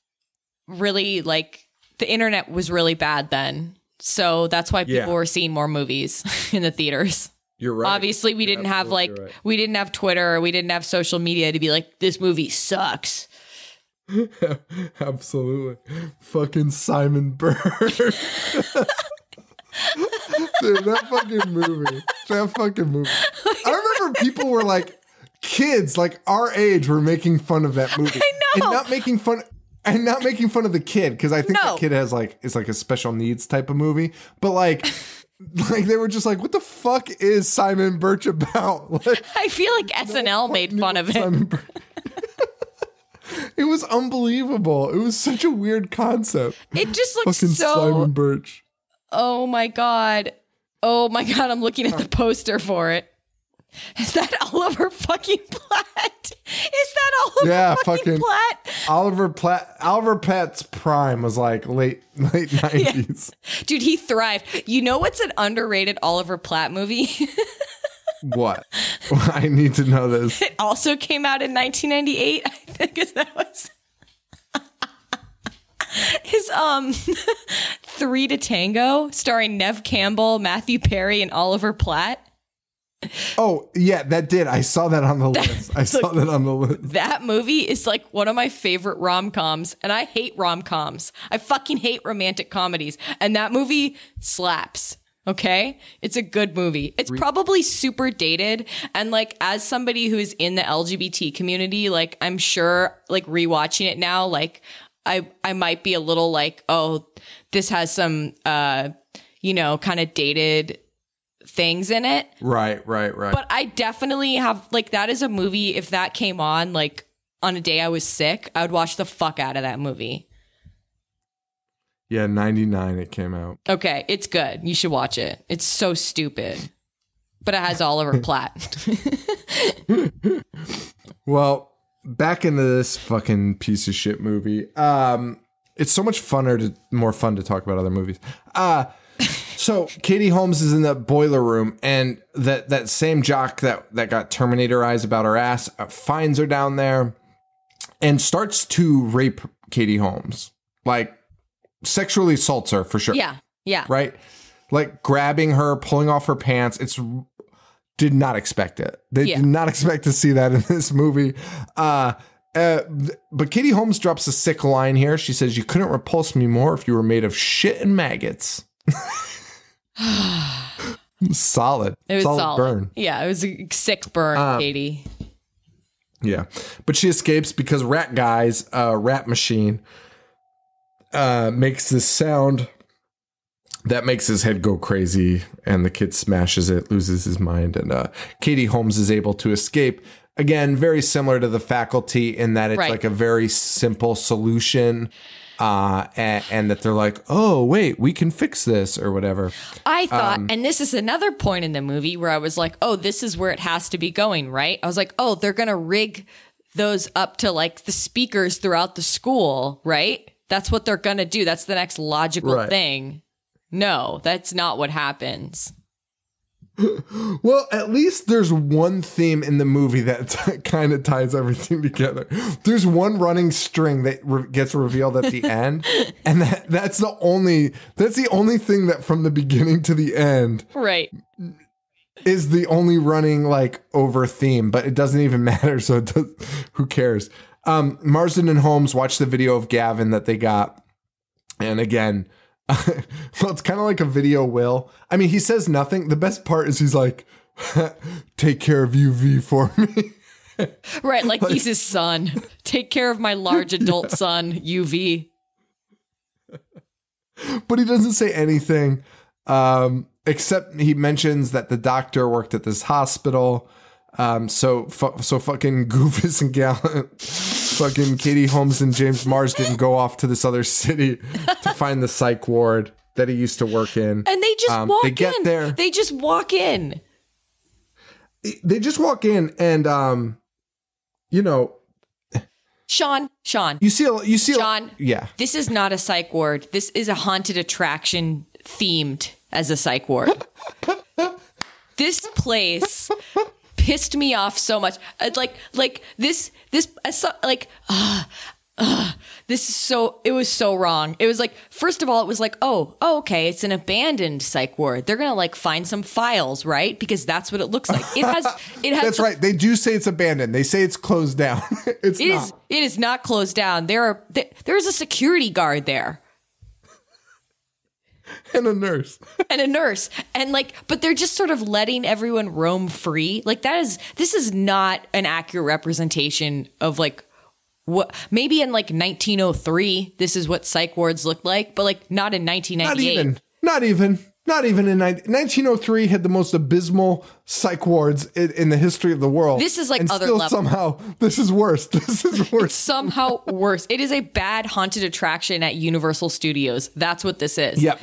really like the internet was really bad then. So that's why people were seeing more movies in the theaters. You're right. Obviously, we didn't have we didn't have Twitter, we didn't have social media to be like, this movie sucks. Absolutely. Fucking Simon Bird. Dude, that fucking movie. I remember people were like, kids like our age were making fun of that movie. I know. And not making fun of the kid, because I think the kid has like, it's like a special needs type of movie. But like they were just like, what the fuck is Simon Birch about? Like, I feel like SNL made fun of it. It was unbelievable. It was such a weird concept. It just looks fucking Simon Birch. Oh my God, I'm looking at the poster for it. Is that Oliver fucking Platt? Is that Oliver fucking Platt? Oliver Platt's prime was like late 90s. Yeah. Dude, he thrived. You know what's an underrated Oliver Platt movie? What? I need to know this. It also came out in 1998. I think that was his Three to Tango, starring Nev Campbell, Matthew Perry, and Oliver Platt. Oh, yeah, that did. I saw that on the list. That movie is like one of my favorite rom-coms, and I hate rom-coms. I fucking hate romantic comedies, and that movie slaps. Okay? It's a good movie. It's probably super dated, and like as somebody who is in the LGBT community, like I'm sure like rewatching it now, like I might be a little like, oh, this has some kind of dated things in it. Right. But I definitely have like, that is a movie. If that came on like on a day I was sick, I would watch the fuck out of that movie. Yeah, 99 it came out. Okay, it's good. You should watch it. It's so stupid. But it has Oliver Platt. Well, back into this fucking piece of shit movie. It's so much more fun to talk about other movies. So Katie Holmes is in the boiler room, and that same jock that got Terminator eyes about her ass finds her down there and starts to rape Katie Holmes. Like sexually assaults her for sure. Yeah. Right? Like grabbing her, pulling off her pants. Did not expect it. They did not expect to see that in this movie. But Katie Holmes drops a sick line here. She says, "You couldn't repulse me more if you were made of shit and maggots." Solid. It was solid burn. Yeah, it was a sick burn, Katie. Yeah. But she escapes because Rat Guy's rat machine makes this sound that makes his head go crazy, and the kid smashes it, loses his mind, and Katie Holmes is able to escape. Again, very similar to The Faculty in that it's like a very simple solution. and that they're like, oh, wait, we can fix this or whatever. I thought, and this is another point in the movie where I was like, oh, this is where it has to be going, right? I was like, oh, they're going to rig those up to like the speakers throughout the school, right? That's what they're going to do. That's the next logical thing. No, that's not what happens. Well, at least there's one theme in the movie that kind of ties everything together. There's one running string that gets revealed at the end, and that's the only thing that from the beginning to the end, right, is the only running like over theme. But it doesn't even matter, so who cares? Marsden and Holmes watch the video of Gavin that they got, and again. Well, it's kind of like a video will. I mean, he says nothing. The best part is he's like, take care of UV for me. Right, like he's his son. Take care of my large adult son, UV. But he doesn't say anything, except he mentions that the doctor worked at this hospital. So fucking Goofus and Gallant, fucking Katie Holmes and James Marsden go off to this other city to find the psych ward that he used to work in. And they just walk in. They get there. They just walk in. They just walk in and, you know. Sean. You see, Sean. Yeah. This is not a psych ward. This is a haunted attraction themed as a psych ward. This place pissed me off so much. This is so, it was so wrong. It was like, first of all, it was like, oh, okay, it's an abandoned psych ward. They're going to like find some files, right? Because that's what it looks like. It has. That's right. They do say it's abandoned. They say it's closed down. It is not closed down. There's a security guard there. And a nurse. And like, but they're just sort of letting everyone roam free. Like this is not an accurate representation of like what, maybe in like 1903, this is what psych wards looked like, but like not in 1998. Not even in 1903 had the most abysmal psych wards in the history of the world. This is like and other still level. Somehow, this is worse. It's somehow worse. It is a bad haunted attraction at Universal Studios. That's what this is. Yeah,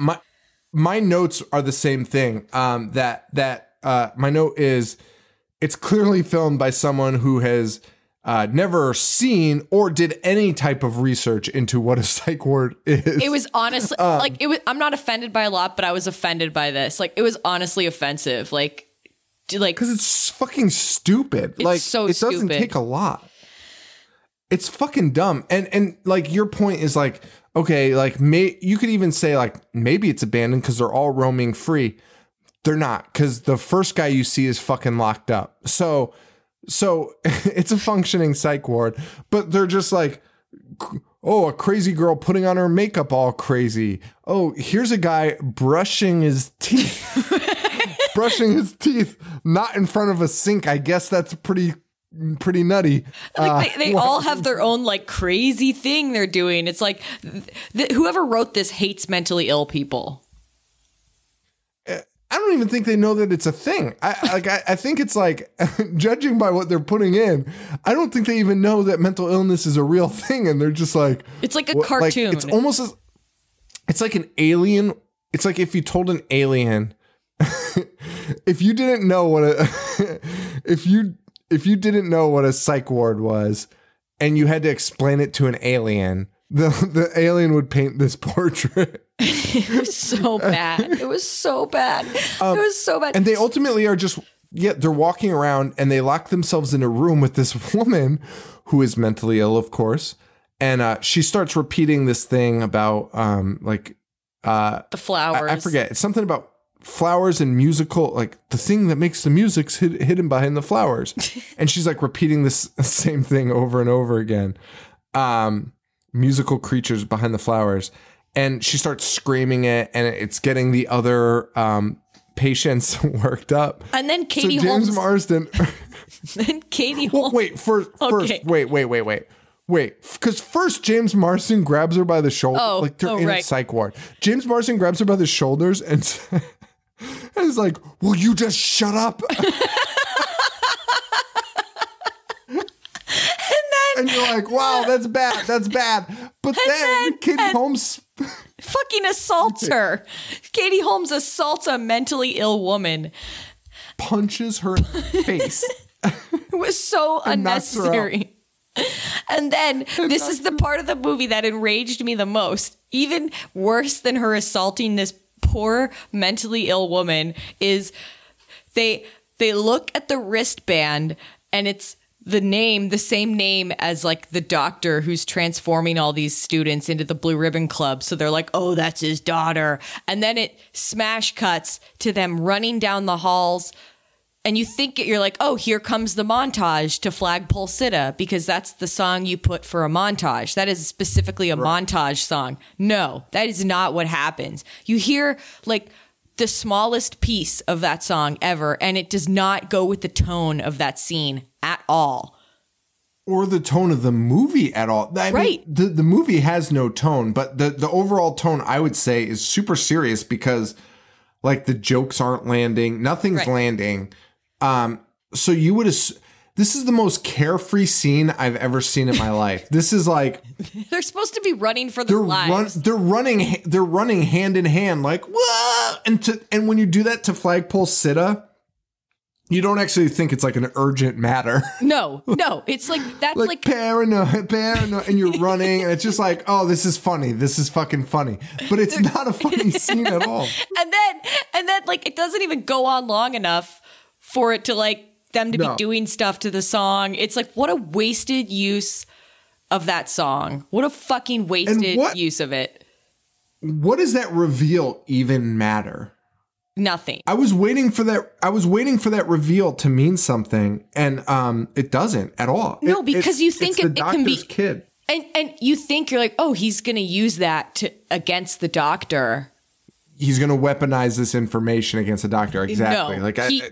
my notes are the same thing. My note is, it's clearly filmed by someone who has never seen or did any type of research into what a psych ward is. It was honestly I'm not offended by a lot, but I was offended by this. Like, it was honestly offensive. Like because it's fucking stupid. It's like, so it doesn't stupid. take a lot. It's fucking dumb. And like, your point is like, okay, like you could even say like maybe it's abandoned because they're all roaming free. They're not, because the first guy you see is fucking locked up. So it's a functioning psych ward, but they're just like, oh, a crazy girl putting on her makeup all crazy. Oh, here's a guy brushing his teeth. Not in front of a sink. I guess that's pretty nutty. Like they all have their own like crazy thing they're doing. It's like whoever wrote this hates mentally ill people. I don't even think they know that it's a thing. I think it's like, judging by what they're putting in, I don't think they even know that mental illness is a real thing. And they're just like, it's like a cartoon. Like, it's almost it's like an alien. It's like if you told an alien, if you didn't know what if you didn't know what a psych ward was and you had to explain it to an alien, the alien would paint this portrait. It was so bad. It was so bad. And they ultimately are just, they're walking around and they lock themselves in a room with this woman who is mentally ill, of course. And she starts repeating this thing about the flowers. I forget. It's something about flowers and musical, like the thing that makes the music's hidden behind the flowers. And she's like repeating this same thing over and over again. Musical creatures behind the flowers. And she starts screaming it, and it's getting the other patients worked up. And then Katie James Holmes. Marsden. Then Katie Holmes. Wait, first, wait. Because first James Marsden grabs her by the shoulder. Like they're in a psych ward. James Marsden grabs her by the shoulders and is like, will you just shut up? And you're like, wow, that's bad. But then Katie Holmes fucking assaults her. Katie Holmes assaults a mentally ill woman. Punches her in the face. It was so unnecessary. And then this is the part of the movie that enraged me the most. Even worse than her assaulting this poor mentally ill woman is they look at the wristband and it's the same name as like the doctor who's transforming all these students into the Blue Ribbon Club. So they're like, oh, that's his daughter. And then it smash cuts to them running down the halls. And you're like, oh, here comes the montage to Flagpole Sitta, because that's the song you put for a montage. That is specifically a montage song. No, that is not what happens. You hear like the smallest piece of that song ever, and it does not go with the tone of that scene at all. Or the tone of the movie at all. I mean, the movie has no tone, but the overall tone, I would say, is super serious because like the jokes aren't landing. Nothing's landing. So you would this is the most carefree scene I've ever seen in my life. This is like they're supposed to be running for their lives. They're running hand in hand, like whoa! And when you do that to Flagpole Sitta, you don't actually think it's like an urgent matter. No, it's like that's like paranoid, and you're running, and it's just like, oh, this is funny. This is fucking funny, but it's not a funny scene at all. And then like it doesn't even go on long enough for it to like them to be doing stuff to the song. It's like, what a wasted use of that song. What a fucking wasted use of it. What does that reveal even matter? Nothing. I was waiting for that reveal to mean something, and it doesn't at all. No, because you think it can be kid. And you think you're like, oh, he's going to use that against the doctor. He's going to weaponize this information against the doctor. Exactly. No,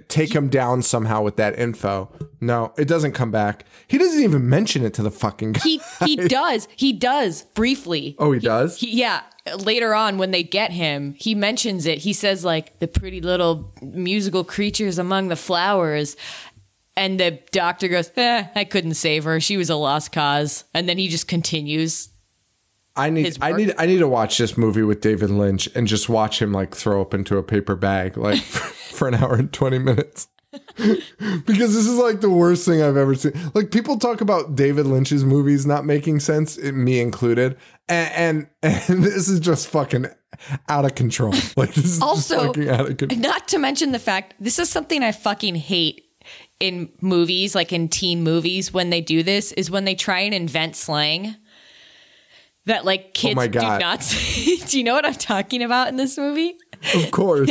take him down somehow with that info. No, it doesn't come back. He doesn't even mention it to the fucking guy. He does briefly. Oh, he does? Yeah. Later on when they get him, he mentions it. He says like the pretty little musical creatures among the flowers. And the doctor goes, I couldn't save her. She was a lost cause. And then he just continues. I need to watch this movie with David Lynch and just watch him like throw up into a paper bag like for an hour and 20 minutes. Because this is like the worst thing I've ever seen. Like people talk about David Lynch's movies not making sense, me included, and this is just fucking out of control. Like this is also just fucking out of control. Not to mention the fact this is something I fucking hate in movies, like in teen movies when they do this, is when they try and invent slang that like kids do not say. Do you know what I'm talking about in this movie? Of course.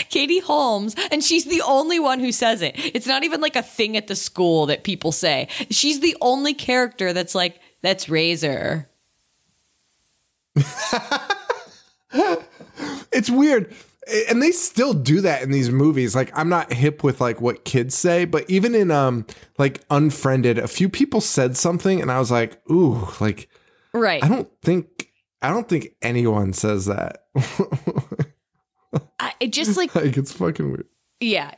Katie Holmes, and she's the only one who says it. It's not even like a thing at the school that people say. She's the only character that's like, that's Razor. It's weird. And they still do that in these movies. Like, I'm not hip with like what kids say, but even in like Unfriended, a few people said something and I was like, ooh, like, right. I don't think anyone says that. It just like it's fucking weird. Yeah,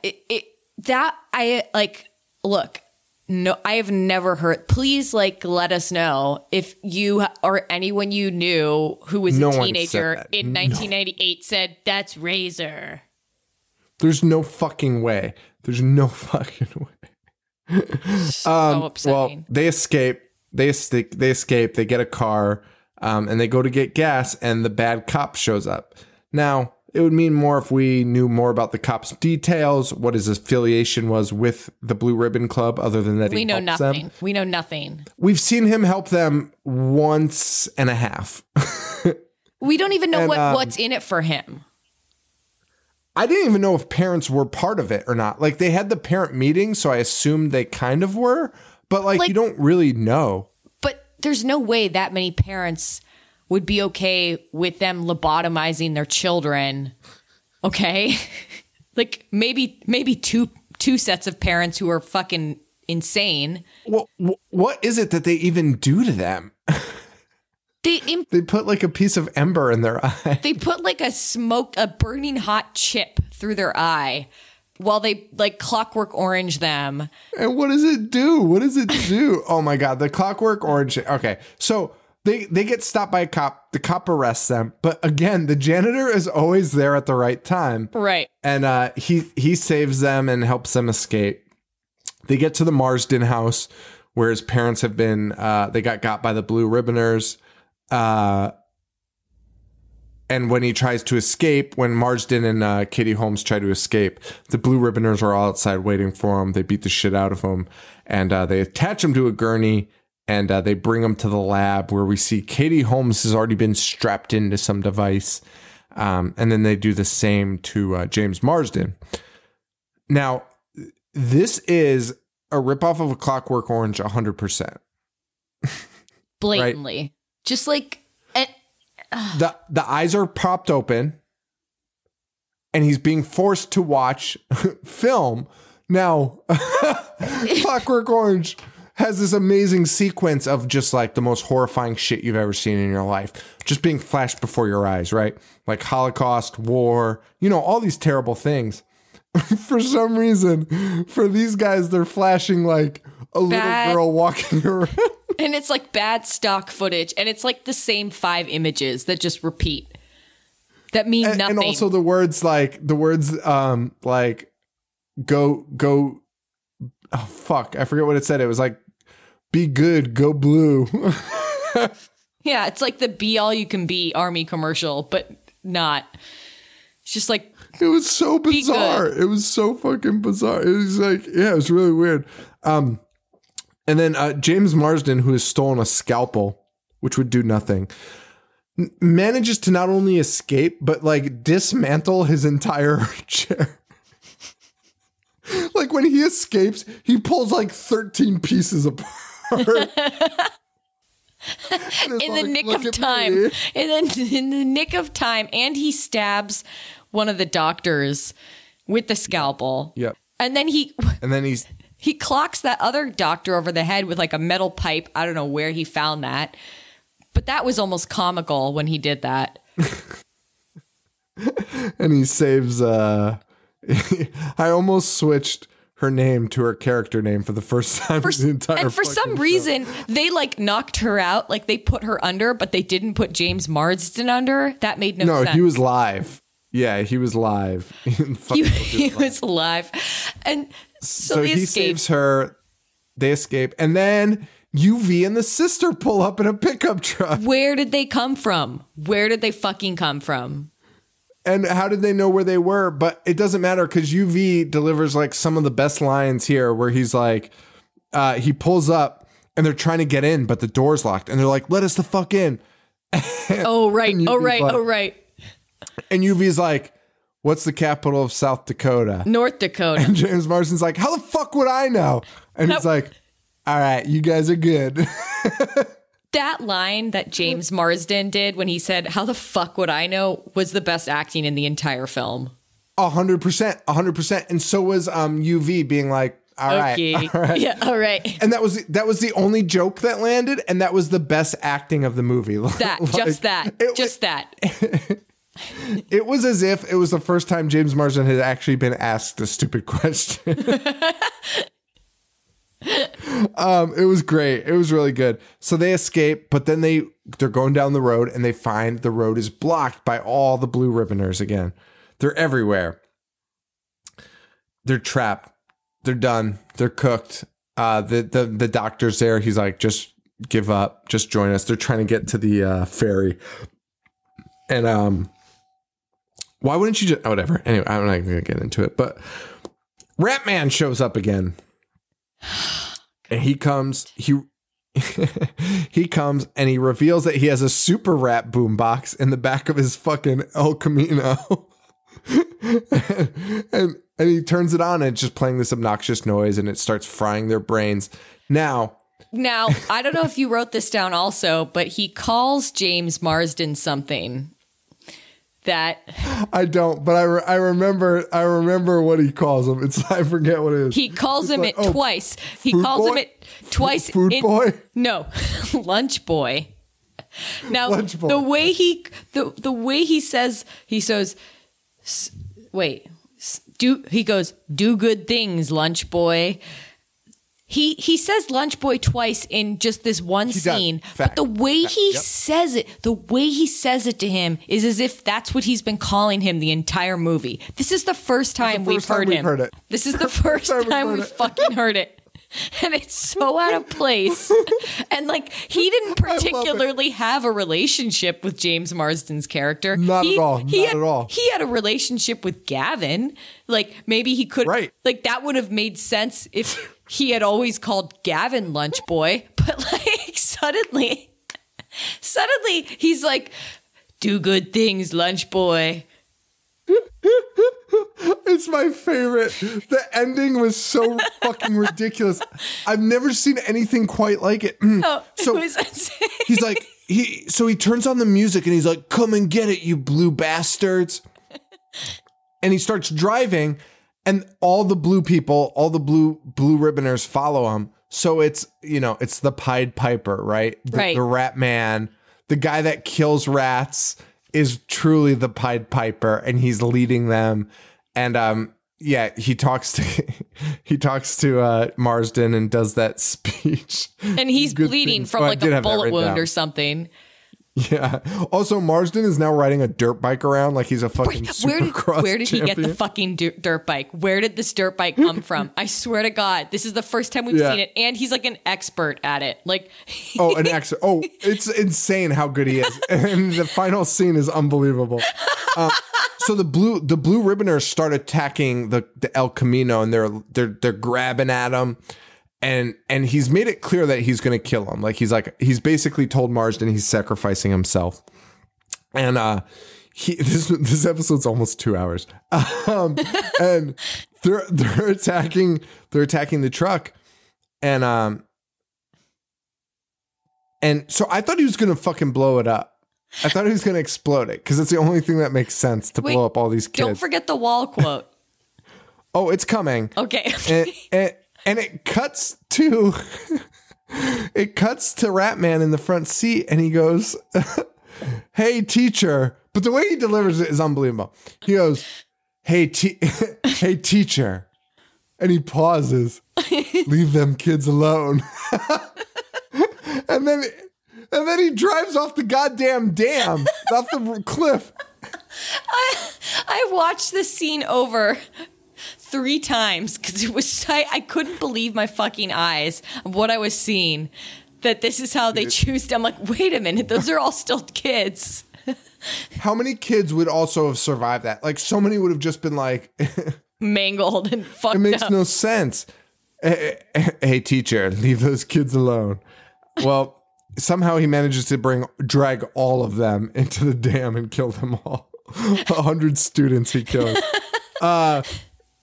look, no, I have never heard. Please, like, let us know if you or anyone you knew who was a teenager in 1998 said that's Razor. There's no fucking way. There's no fucking way. So upsetting. Well, they escape. They escape. They get a car, and they go to get gas, and the bad cop shows up. Now, it would mean more if we knew more about the cop's details, what his affiliation was with the Blue Ribbon Club, other than that we know nothing. We know nothing. We've seen him help them once and a half. We don't even know what's in it for him. I didn't even know if parents were part of it or not. Like, they had the parent meeting, so I assumed they kind of were, but like you don't really know. But there's no way that many parents would be okay with them lobotomizing their children. Okay? Like maybe two sets of parents who are fucking insane. Well, what is it that they even do to them? They put like a piece of ember in their eye. They put like a burning hot chip through their eye while they like Clockwork Orange them. And what does it do? Oh my God, the Clockwork Orange. Okay, so they get stopped by a cop. The cop arrests them. But again, the janitor is always there at the right time. Right. And he saves them and helps them escape. They get to the Marsden house where his parents have been, they got by the Blue Ribboners. And when he tries to escape, when Marsden and Katie Holmes try to escape, the Blue Ribboners are all outside waiting for him. They beat the shit out of him. And they attach him to a gurney. And they bring him to the lab where we see Katie Holmes has already been strapped into some device. And then they do the same to James Marsden. Now, this is a ripoff of A Clockwork Orange 100%. Blatantly. Right? Just like... The eyes are propped open. And he's being forced to watch film. Now, Clockwork Orange has this amazing sequence of just like the most horrifying shit you've ever seen in your life. Just being flashed before your eyes, right? Like Holocaust, war, all these terrible things. For some reason, for these guys, they're flashing like a little girl walking around. And it's like bad stock footage. And it's like the same 5 images that just repeat. That mean nothing. And also the words go, oh, fuck. I forget what it said. It was like, be good, go blue. Yeah, it's like the be all you can be army commercial, but not. It's just like, it was so bizarre. It was so fucking bizarre. It was like, yeah, it was really weird. And then James Marsden, who has stolen a scalpel, which would do nothing, manages to not only escape, but like dismantle his entire chair. Like when he escapes, he pulls like 13 pieces apart. In the nick of time. In the nick of time. And he stabs one of the doctors with the scalpel. Yep. And then he clocks that other doctor over the head with like a metal pipe. I don't know where he found that. But that was almost comical when he did that. And he saves I almost switched her name to her character name for the first time in the entire And for some reason, they like knocked her out. Like they put her under, but they didn't put James Marsden under. That made no sense. No, he was live. Yeah, he was live. He was live. And so he saves her. They escape. And then UV and the sister pull up in a pickup truck. Where did they come from? Where did they fucking come from? And how did they know where they were? But it doesn't matter because UV delivers like some of the best lines here where he's like, he pulls up and they're trying to get in, but the door's locked. And they're like, let us the fuck in. Oh, right. Oh, right. Oh, right. And UV's like, what's the capital of South Dakota? North Dakota. And James Marsden's like, how the fuck would I know? And he's like, all right, you guys are good. That line that James Marsden did when he said, how the fuck would I know, was the best acting in the entire film. 100%. 100%. And so was UV being like, all right. Yeah, all right. And that was the only joke that landed, and that was the best acting of the movie. Just that. It was as if it was the first time James Marsden had actually been asked a stupid question. It was great. It was really good. So they escape, but then they're going down the road and they find the road is blocked by all the Blue Ribboners again. They're everywhere. They're trapped. They're done. They're cooked. The doctor's there. He's like, just give up. Just join us. They're trying to get to the ferry. And why wouldn't you just... whatever. Anyway, I'm not going to get into it. But Ratman shows up again. And he comes, he comes and he reveals that he has a super rat boombox in the back of his fucking El Camino. and he turns it on and it's just playing this obnoxious noise and it starts frying their brains. Now, I don't know if you wrote this down also, but he calls James Marsden something that I don't, but I remember what he calls him. I forget what it is. He calls him twice. He calls him it twice. Food boy? No, lunch boy. Now lunch boy. the way he says, wait, he goes, do good things, lunch boy. He says lunch boy twice in just this one scene, Fact. but the way he says it to him is as if that's what he's been calling him the entire movie. This is the first time we've heard him. This is the first time we've fucking heard it. And it's so out of place. And like, he didn't particularly have a relationship with James Marsden's character. Not at all. He had a relationship with Gavin. Like, maybe he could, like, that would have made sense if he had always called Gavin lunch boy. But like, suddenly he's like, do good things, lunch boy. It's my favorite. The ending was so fucking ridiculous. I've never seen anything quite like it. Oh, so it was insane. He's like, he turns on the music and he's like, come and get it, you blue bastards. And he starts driving and all the blue people, all the blue ribboners follow him. So it's, it's the Pied Piper, right? The rat man, the guy that kills rats is truly the Pied Piper, and he's leading them. And he talks to Marsden and does that speech. And he's bleeding from like a bullet wound or something. Yeah. Also, Marsden is now riding a dirt bike around like he's a fucking supercross Where did he champion. get the fucking dirt bike? Where did this dirt bike come from? I swear to God, this is the first time we've seen it, and he's like an expert at it. Like, an expert. Oh, it's insane how good he is, and the final scene is unbelievable. So the blue ribboners start attacking the El Camino, and they're grabbing at him. And he's made it clear that he's going to kill him. He's basically told Marsden he's sacrificing himself. And this episode's almost 2 hours. And they're attacking the truck. And so I thought he was going to fucking blow it up. I thought he was going to explode it because it's the only thing that makes sense to blow up all these kids. Don't forget the wall quote. Oh, it's coming. Okay. And it cuts to Ratman in the front seat, and he goes, "Hey, teacher." But the way he delivers it is unbelievable. He goes, hey, hey, teacher. And he pauses. Leave them kids alone. and then he drives off the goddamn dam, off the cliff. I watched this scene over 3 times because it was I couldn't believe my fucking eyes of what I was seeing, that this is how they choose to. I'm like, wait a minute, those are all still kids. How many kids would also have survived that? Like, so many would have just been like mangled and fucked up. It makes no sense. Hey, teacher, leave those kids alone. Well, somehow he manages to drag all of them into the dam and kill them all. 100 students he kills. And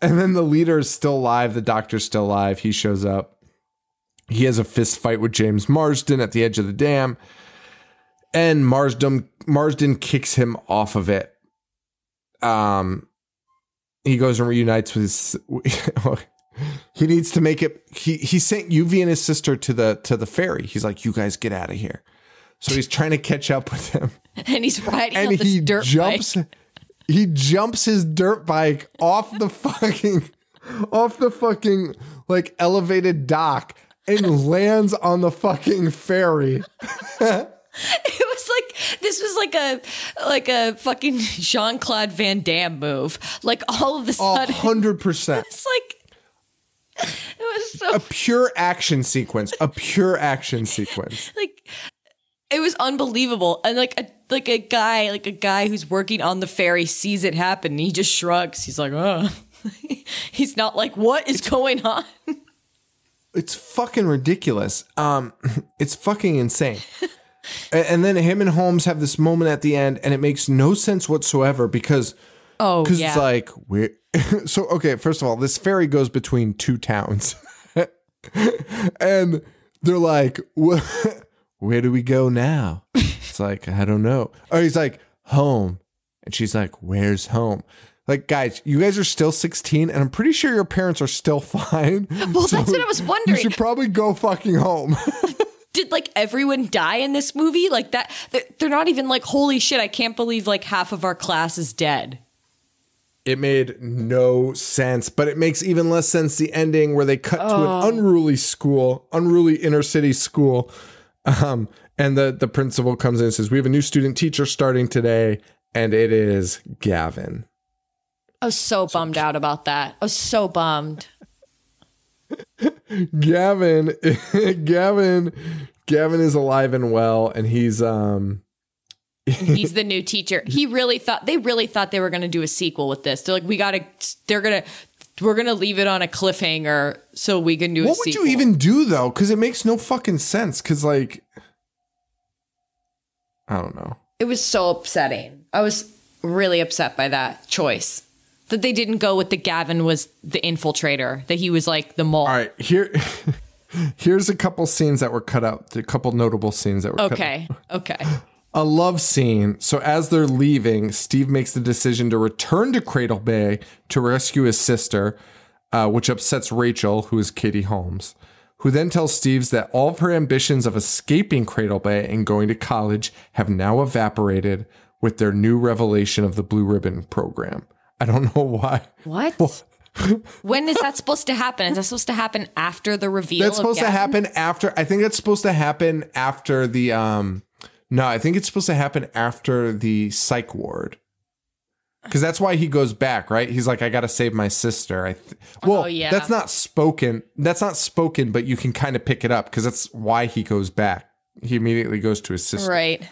then the leader is still alive. The doctor's still alive. He shows up. He has a fist fight with James Marsden at the edge of the dam. And Marsden kicks him off of it. He goes and reunites with his... he needs to make it... He sent Yuvi and his sister to the ferry. He's like, you guys get out of here. So he's trying to catch up with him. And he's riding on this dirt bike. He jumps his dirt bike off the fucking like elevated dock and lands on the fucking ferry. This was like a fucking Jean-Claude Van Damme move. Like, all of a sudden, 100%. It's like it was so a pure action sequence. Like, it was unbelievable. And like a guy who's working on the ferry sees it happen and he just shrugs. He's like, oh. He's not like, what is going on? It's fucking ridiculous. It's fucking insane. And then him and Holmes have this moment at the end, and it makes no sense whatsoever because it's like, so, okay, first of all, this ferry goes between 2 towns. And they're like, where do we go now? It's like, I don't know. Oh, he's like, home. And she's like, where's home? Like, guys, you guys are still 16, and I'm pretty sure your parents are still fine. Well, so that's what I was wondering. You should probably go fucking home. Did, like, everyone die in this movie? Like, that, they're not even like, holy shit, I can't believe, like, half of our class is dead. It made no sense, but it makes even less sense the ending where they cut to an unruly inner city school. And the principal comes in and says, we have a new student teacher starting today, and it is Gavin. I was so bummed out about that. I was so bummed. Gavin is alive and well, and he's the new teacher. They really thought they were going to do a sequel with this. They're like, we're going to leave it on a cliffhanger so we can do a sequel. What would you even do though? Cuz it makes no fucking sense, cuz like I don't know. It was so upsetting. I was really upset by that choice. That they didn't go with the Gavin was the infiltrator, that he was like the mole. All right, here's a couple scenes that were cut out, a couple notable scenes that were cut out. Okay. A love scene. So as they're leaving, Steve makes the decision to return to Cradle Bay to rescue his sister, which upsets Rachel, who is Katie Holmes, who then tells Steve that all of her ambitions of escaping Cradle Bay and going to college have now evaporated with their new revelation of the Blue Ribbon program. I don't know why. What? When is that supposed to happen? Is that supposed to happen after the reveal? That's supposed to happen after. I think it's supposed to happen after the. No, I think it's supposed to happen after the psych ward. Because that's why he goes back, right? He's like, I got to save my sister. Yeah. That's not spoken. But you can kind of pick it up because that's why he goes back. He immediately goes to his sister. Right.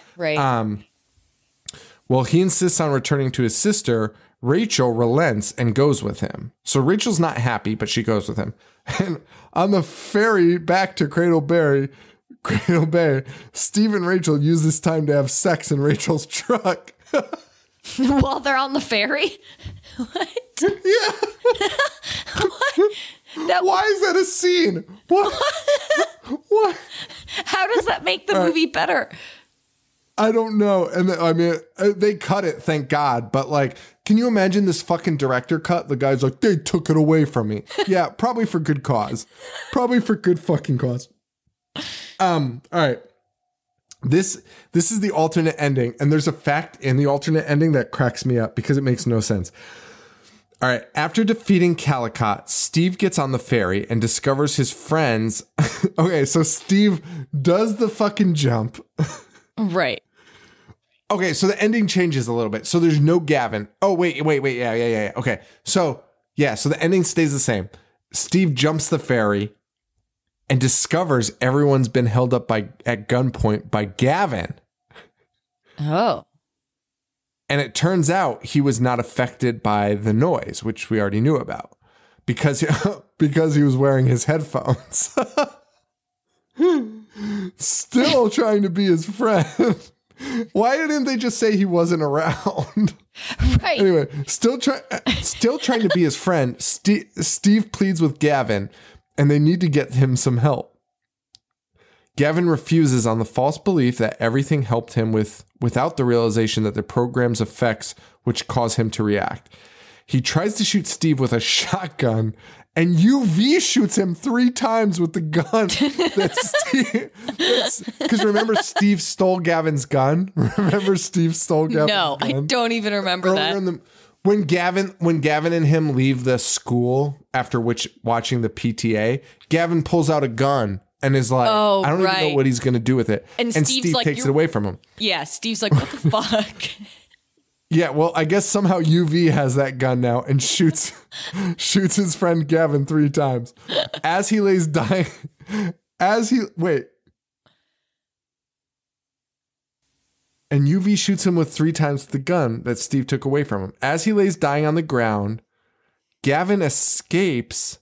Well, he insists on returning to his sister. Rachel relents and goes with him. So Rachel's not happy, but she goes with him. And on the ferry back to Cradle Bay, Steve and Rachel use this time to have sex in Rachel's truck. While they're on the ferry? What? Yeah. What? Why is that a scene? What? What? How does that make the movie better? I don't know. And I mean, they cut it, thank God. But like, can you imagine this fucking director cut? The guy's like, they took it away from me. Yeah, probably for good cause. Probably for good fucking cause. All right. This is the alternate ending. And there's a fact in the alternate ending that cracks me up because it makes no sense. All right. After defeating Calicut, Steve gets on the ferry and discovers his friends. Okay. So Steve does the fucking jump. Right. Okay, so the ending changes a little bit. So there's no Gavin. Oh, wait. Yeah. Okay. So the ending stays the same. Steve jumps the ferry and discovers everyone's been held up at gunpoint by Gavin. Oh. And it turns out he was not affected by the noise, which we already knew about, because he was wearing his headphones. Still trying to be his friend. Why didn't they just say he wasn't around? Right. Anyway, still trying to be his friend. Steve pleads with Gavin, and they need to get him some help. Gavin refuses on the false belief that everything helped him without the realization that the program's effects which cause him to react. He tries to shoot Steve with a shotgun, and UV shoots him 3 times with the gun. Because remember, Steve stole Gavin's gun. No, gun? I don't even remember that. When Gavin and him leave the school after watching the PTA, Gavin pulls out a gun and is like, I don't even know what he's going to do with it. And Steve like, takes it away from him. Yeah, Steve's like, what the fuck? Yeah, well, I guess somehow UV has that gun now and shoots his friend Gavin 3 times. As he lays dying, and UV shoots him with 3 times the gun that Steve took away from him. As he lays dying on the ground, Gavin escapes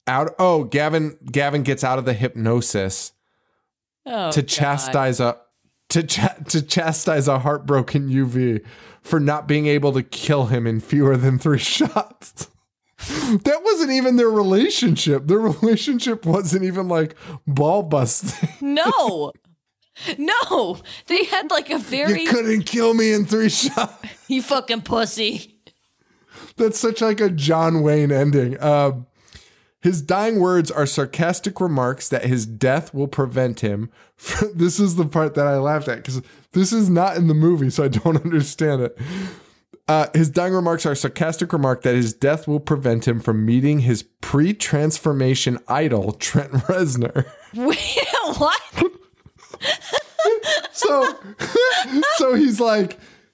out. Oh, Gavin gets out of the hypnosis to chastise a heartbroken UV for not being able to kill him in fewer than 3 shots. That wasn't even their relationship. Their relationship wasn't even like ball busting. No, they had like a very... You couldn't kill me in 3 shots. You fucking pussy. That's such like a John Wayne ending. His dying words are sarcastic remarks that his death will prevent him. This is the part that I laughed at because this is not in the movie, so I don't understand it. His dying remarks are a sarcastic remark that his death will prevent him from meeting his pre-transformation idol, Trent Reznor. Wait, what?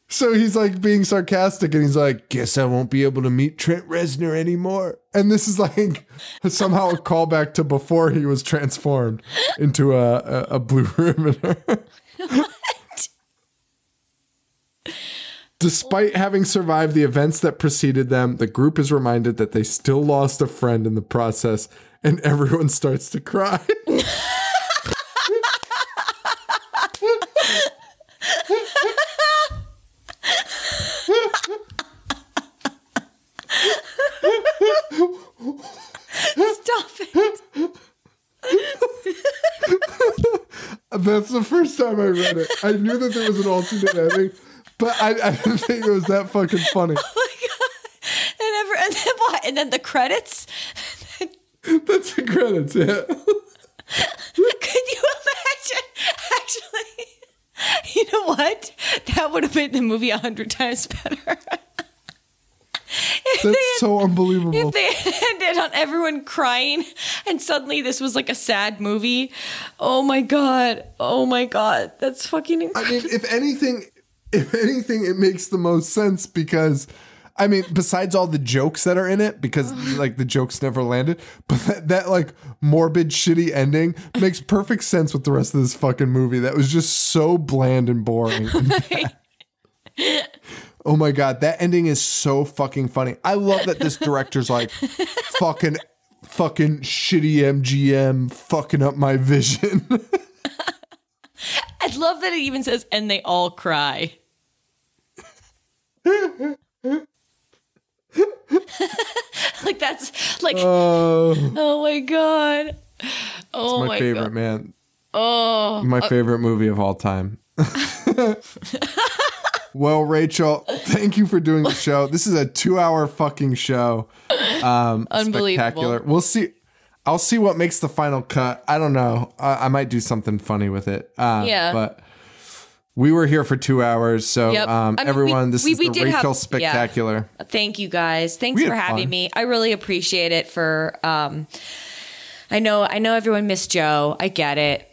So he's like being sarcastic, and he's like, guess I won't be able to meet Trent Reznor anymore. And this is like somehow a callback to before he was transformed into a blue ribbon. Despite having survived the events that preceded them, the group is reminded that they still lost a friend in the process, and everyone starts to cry. Stop it. That's the first time I read it. I knew that there was an alternate ending, but I didn't think it was that fucking funny. Oh my God. And then what? And then the credits? That's the credits, yeah. Could you imagine? Actually, you know what? That would have made the movie 100 times better. That's so unbelievable. If they ended on everyone crying and suddenly this was like a sad movie. Oh my God. Oh my God. That's fucking incredible. I mean, if anything, it makes the most sense because, I mean, besides all the jokes that are in it, because like the jokes never landed, but that like morbid, shitty ending makes perfect sense with the rest of this fucking movie. That was just so bland and boring. Oh my God, that ending is so fucking funny. I love that this director's like, fucking shitty MGM fucking up my vision. I love that it even says, and they all cry. Like that's like, oh my God. Oh it's my favorite, God. Man. Oh, my favorite movie of all time. Well, Rachel, thank you for doing the show. This is a 2-hour fucking show. Unbelievable. Spectacular. We'll see. I'll see what makes the final cut. I don't know. I might do something funny with it. Yeah. But we were here for 2 hours. So Yep. everyone, this is the Rachel Spectacular. Yeah. Thank you guys. Thanks for having me. I really appreciate it for, I know everyone missed Joe. I get it.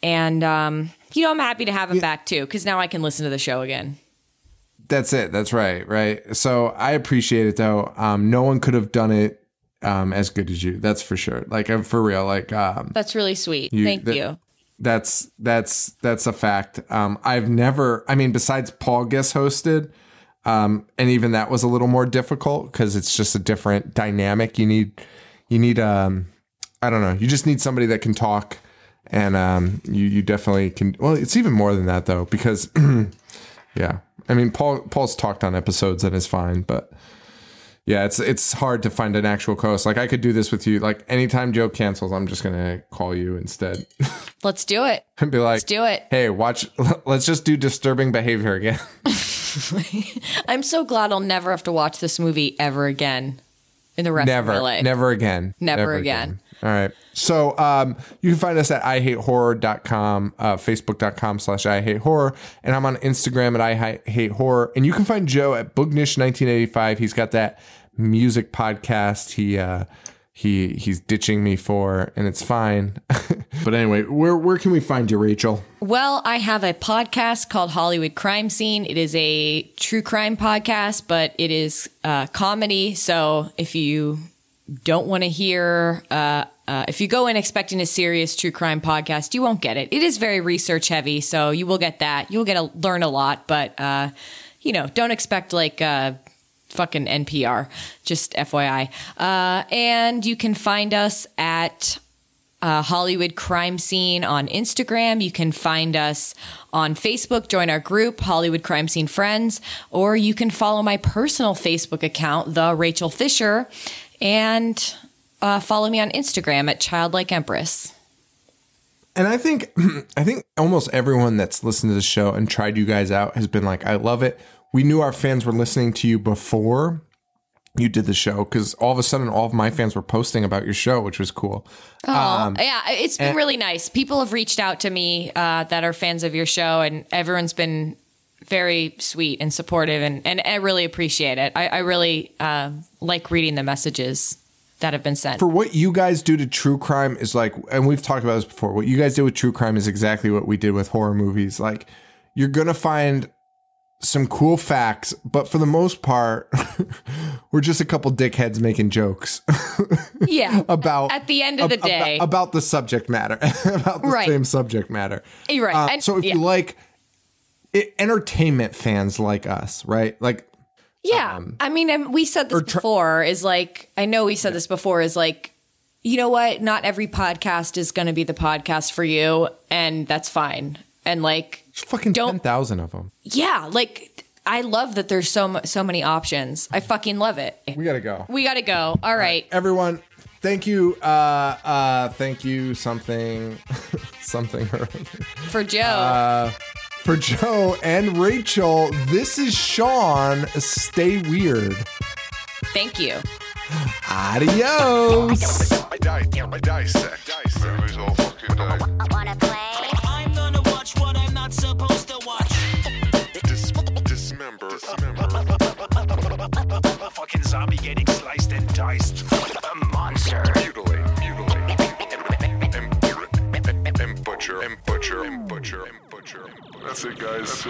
And, I'm happy to have him back too, because now I can listen to the show again. That's it. That's right. Right. So I appreciate it though. No one could have done it as good as you. That's for sure. Like for real. Like that's really sweet. Thank you. That's a fact. I've never. I mean, besides Paul guest hosted, and even that was a little more difficult because it's just a different dynamic. You need. I don't know. You just need somebody that can talk. And you definitely can. Well, it's even more than that though, because yeah, I mean, Paul's talked on episodes and is fine, but yeah, it's hard to find an actual co-host. Like I could do this with you. Like anytime Joe cancels, I'm just gonna call you instead. Let's do it. And be like, let's do it. Hey, let's just do disturbing behavior again. I'm so glad I'll never have to watch this movie ever again in the rest of my life. Never again. Never again. All right. So you can find us at IHateHorror.com, Facebook.com/IHateHorror. And I'm on Instagram at IHateHorror. And you can find Joe at Boognish1985. He's got that music podcast he's ditching me for, and it's fine. But anyway, where can we find you, Rachel? Well, I have a podcast called Hollywood Crime Scene. It is a true crime podcast, but it is comedy. So if you don't want to hear, if you go in expecting a serious true crime podcast, you won't get it. It is very research heavy, so you will get that. You'll get to learn a lot, but don't expect like fucking NPR. Just FYI. And you can find us at Hollywood Crime Scene on Instagram. You can find us on Facebook. Join our group, Hollywood Crime Scene Friends, or you can follow my personal Facebook account, The Rachel Fisher. And follow me on Instagram at Childlike Empress. And I think almost everyone that's listened to the show and tried you guys out has been like, I love it. We knew our fans were listening to you before you did the show, because all of a sudden all of my fans were posting about your show, which was cool. Yeah, it's been really nice. People have reached out to me that are fans of your show, and everyone's been very sweet and supportive, and I really appreciate it. I really like reading the messages that have been sent. For what you guys do to true crime is like, and we've talked about this before, what you guys do with true crime is exactly what we did with horror movies. Like, you're going to find some cool facts, but for the most part, we're just a couple dickheads making jokes. Yeah. About at the end of the day. About the subject matter. About the same subject matter. You're right. So if you like entertainment fans like us, right? Like, yeah. I mean, and we said this before, is like, I know we said this before, is like, you know what? Not every podcast is going to be the podcast for you, and that's fine. And like, there's fucking 10,000 of them. Yeah. Like, I love that there's so many options. I fucking love it. We got to go. All right. Everyone, thank you. Thank you something or other. For Joe. For Joe and Rachel, this is Sean. Stay weird. Thank you. Adios. I dissect. Movies all fucking day. Wanna play? I'm gonna watch what I'm not supposed to watch. Dismember. A fucking zombie getting sliced and diced. A monster. Mutilate. And butcher. That's it, guys.